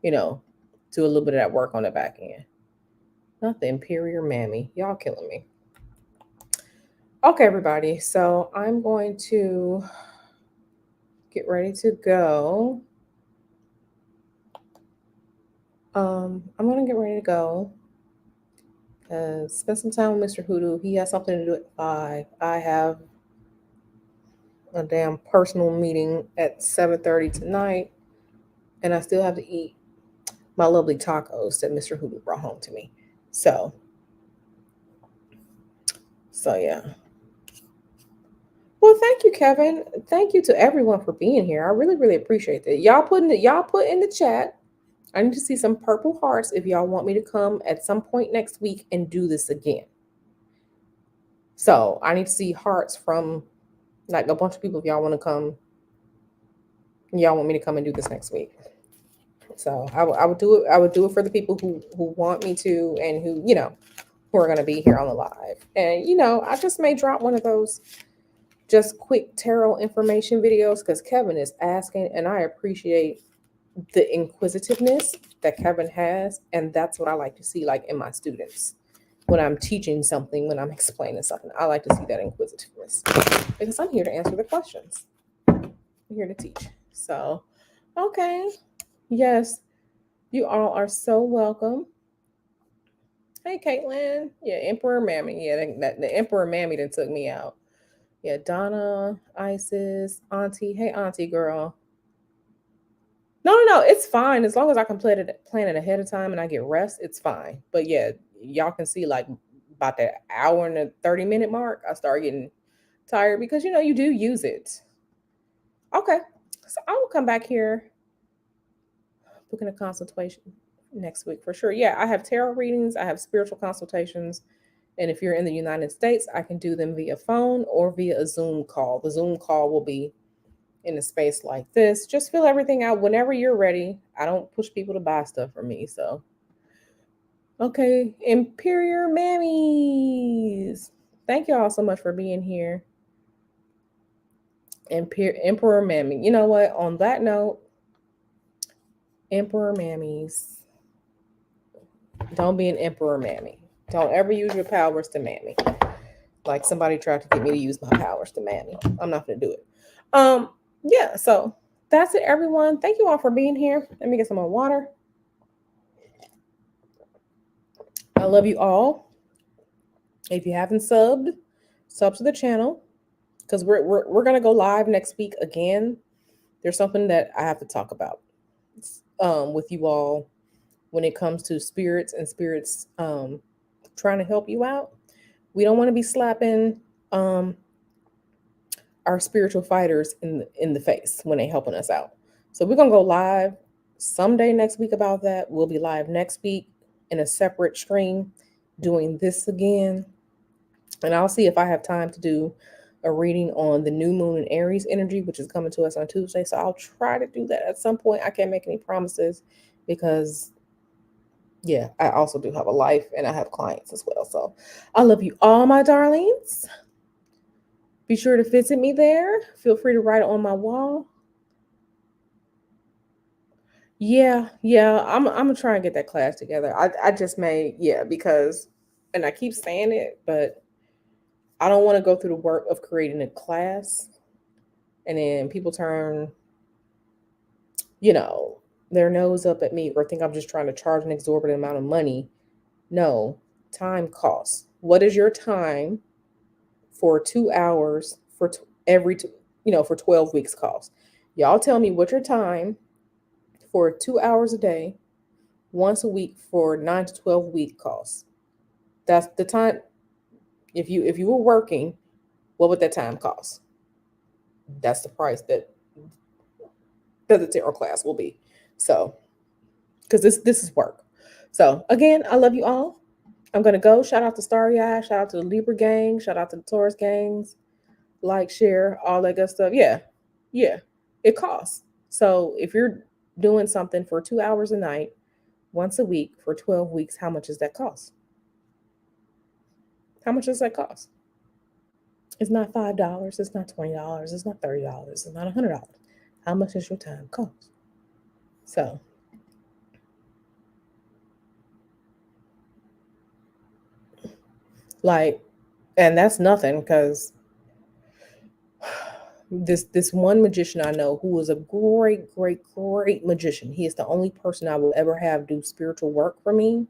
you know, do a little bit of that work on the back end. Not the Imperial Mammy. Y'all killing me. Okay, everybody. So I'm going to get ready to go. I'm gonna get ready to go. Spend some time with Mr. Hoodoo. He has something to do at 5. I have a damn personal meeting at 7:30 tonight, and I still have to eat my lovely tacos that Mr. Hoodoo brought home to me. So yeah. Well, thank you, Kevin. Thank you to everyone for being here. I really, really appreciate that. Y'all put in the chat. I need to see some purple hearts if y'all want me to come at some point next week and do this again. So I need to see hearts from like a bunch of people if y'all want to come. Y'all want me to come and do this next week. So I would do it. I would do it for the people who want me to and who who are going to be here on the live. And I just may drop one of those just quick tarot information videos because Kevin is asking, and I appreciate the inquisitiveness that Kevin has, and that's what I like to see, like in my students when I'm teaching something, when I'm explaining something. I like to see that inquisitiveness because I'm here to answer the questions. I'm here to teach. So, okay, yes. You all are so welcome. Hey, Caitlin. Yeah, Emperor Mammy. Yeah, the Emperor Mammy that took me out. Yeah, Donna, Isis, Auntie. Hey, Auntie girl. No. It's fine as long as I can plan it ahead of time and I get rest. It's fine. But yeah, y'all can see like about that hour and the 30-minute mark, I start getting tired because you do use it. Okay, so I will come back here booking a consultation next week for sure. Yeah, I have tarot readings, I have spiritual consultations, and if you're in the United States, I can do them via phone or via a Zoom call. The Zoom call will be in a space like this. Just fill everything out whenever you're ready. I don't push people to buy stuff from me, so. Okay, Imperial Mammies. Thank you all so much for being here. Emperor Mammy. You know what? On that note, Emperor Mammies. Don't be an Emperor Mammy. Don't ever use your powers to mammy. Like somebody tried to get me to use my powers to mammy. I'm not gonna do it. Yeah, so that's it, everyone. Thank you all for being here. Let me get some more water. I love you all. If you haven't sub to the channel because we're gonna go live next week again. There's something that I have to talk about with you all when it comes to spirits and spirits trying to help you out. We don't want to be slapping our spiritual fighters in the face when they're helping us out. So we're gonna go live someday next week about that. We'll be live next week in a separate stream doing this again. And I'll see if I have time to do a reading on the new moon in Aries energy, which is coming to us on Tuesday. So I'll try to do that at some point. I can't make any promises because yeah, I also do have a life and I have clients as well. So I love you all, my darlings. Be sure to visit me there. Feel free to write it on my wall. Yeah. I'm gonna try and get that class together. I just may, because, and I keep saying it, but I don't want to go through the work of creating a class and then people turn, their nose up at me or think I'm just trying to charge an exorbitant amount of money. No, time costs. What is your time for 2 hours for for 12 weeks cost? Y'all tell me what your time for 2 hours a day, once a week for 9 to 12 week costs. That's the time. If you were working, what would that time cost? That's the price that the tarot class will be. So because this is work. So again, I love you all. I'm gonna go. Shout out to Starry Eye. Shout out to the Libra gang. Shout out to the Taurus gangs. Like, share, all that good stuff. Yeah, yeah. It costs. So if you're doing something for 2 hours a night, once a week for 12 weeks, how much does that cost? How much does that cost? It's not $5. It's not $20. It's not $30. It's not $100. How much does your time cost? So like, and that's nothing because this one magician I know who is a great magician. He is the only person I will ever have do spiritual work for me.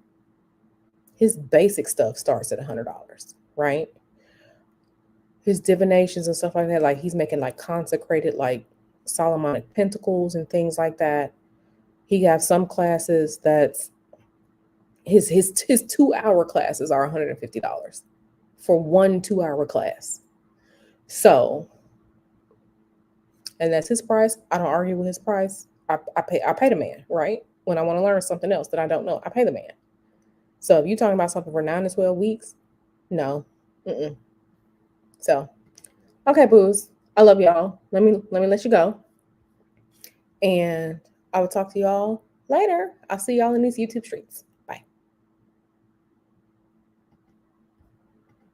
His basic stuff starts at $100, right? His divinations and stuff like that, like he's making like consecrated like Solomonic pentacles and things like that. He got some classes that's his 2 hour classes are $150 for one 2 hour class. So, and that's his price. I don't argue with his price. I pay the man, right? When I want to learn something else that I don't know, I pay the man. So if you're talking about something for 9 to 12 weeks, no. Mm-mm. So, okay, booze. I love y'all. Let you go. And I will talk to y'all later. I'll see y'all in these YouTube streets.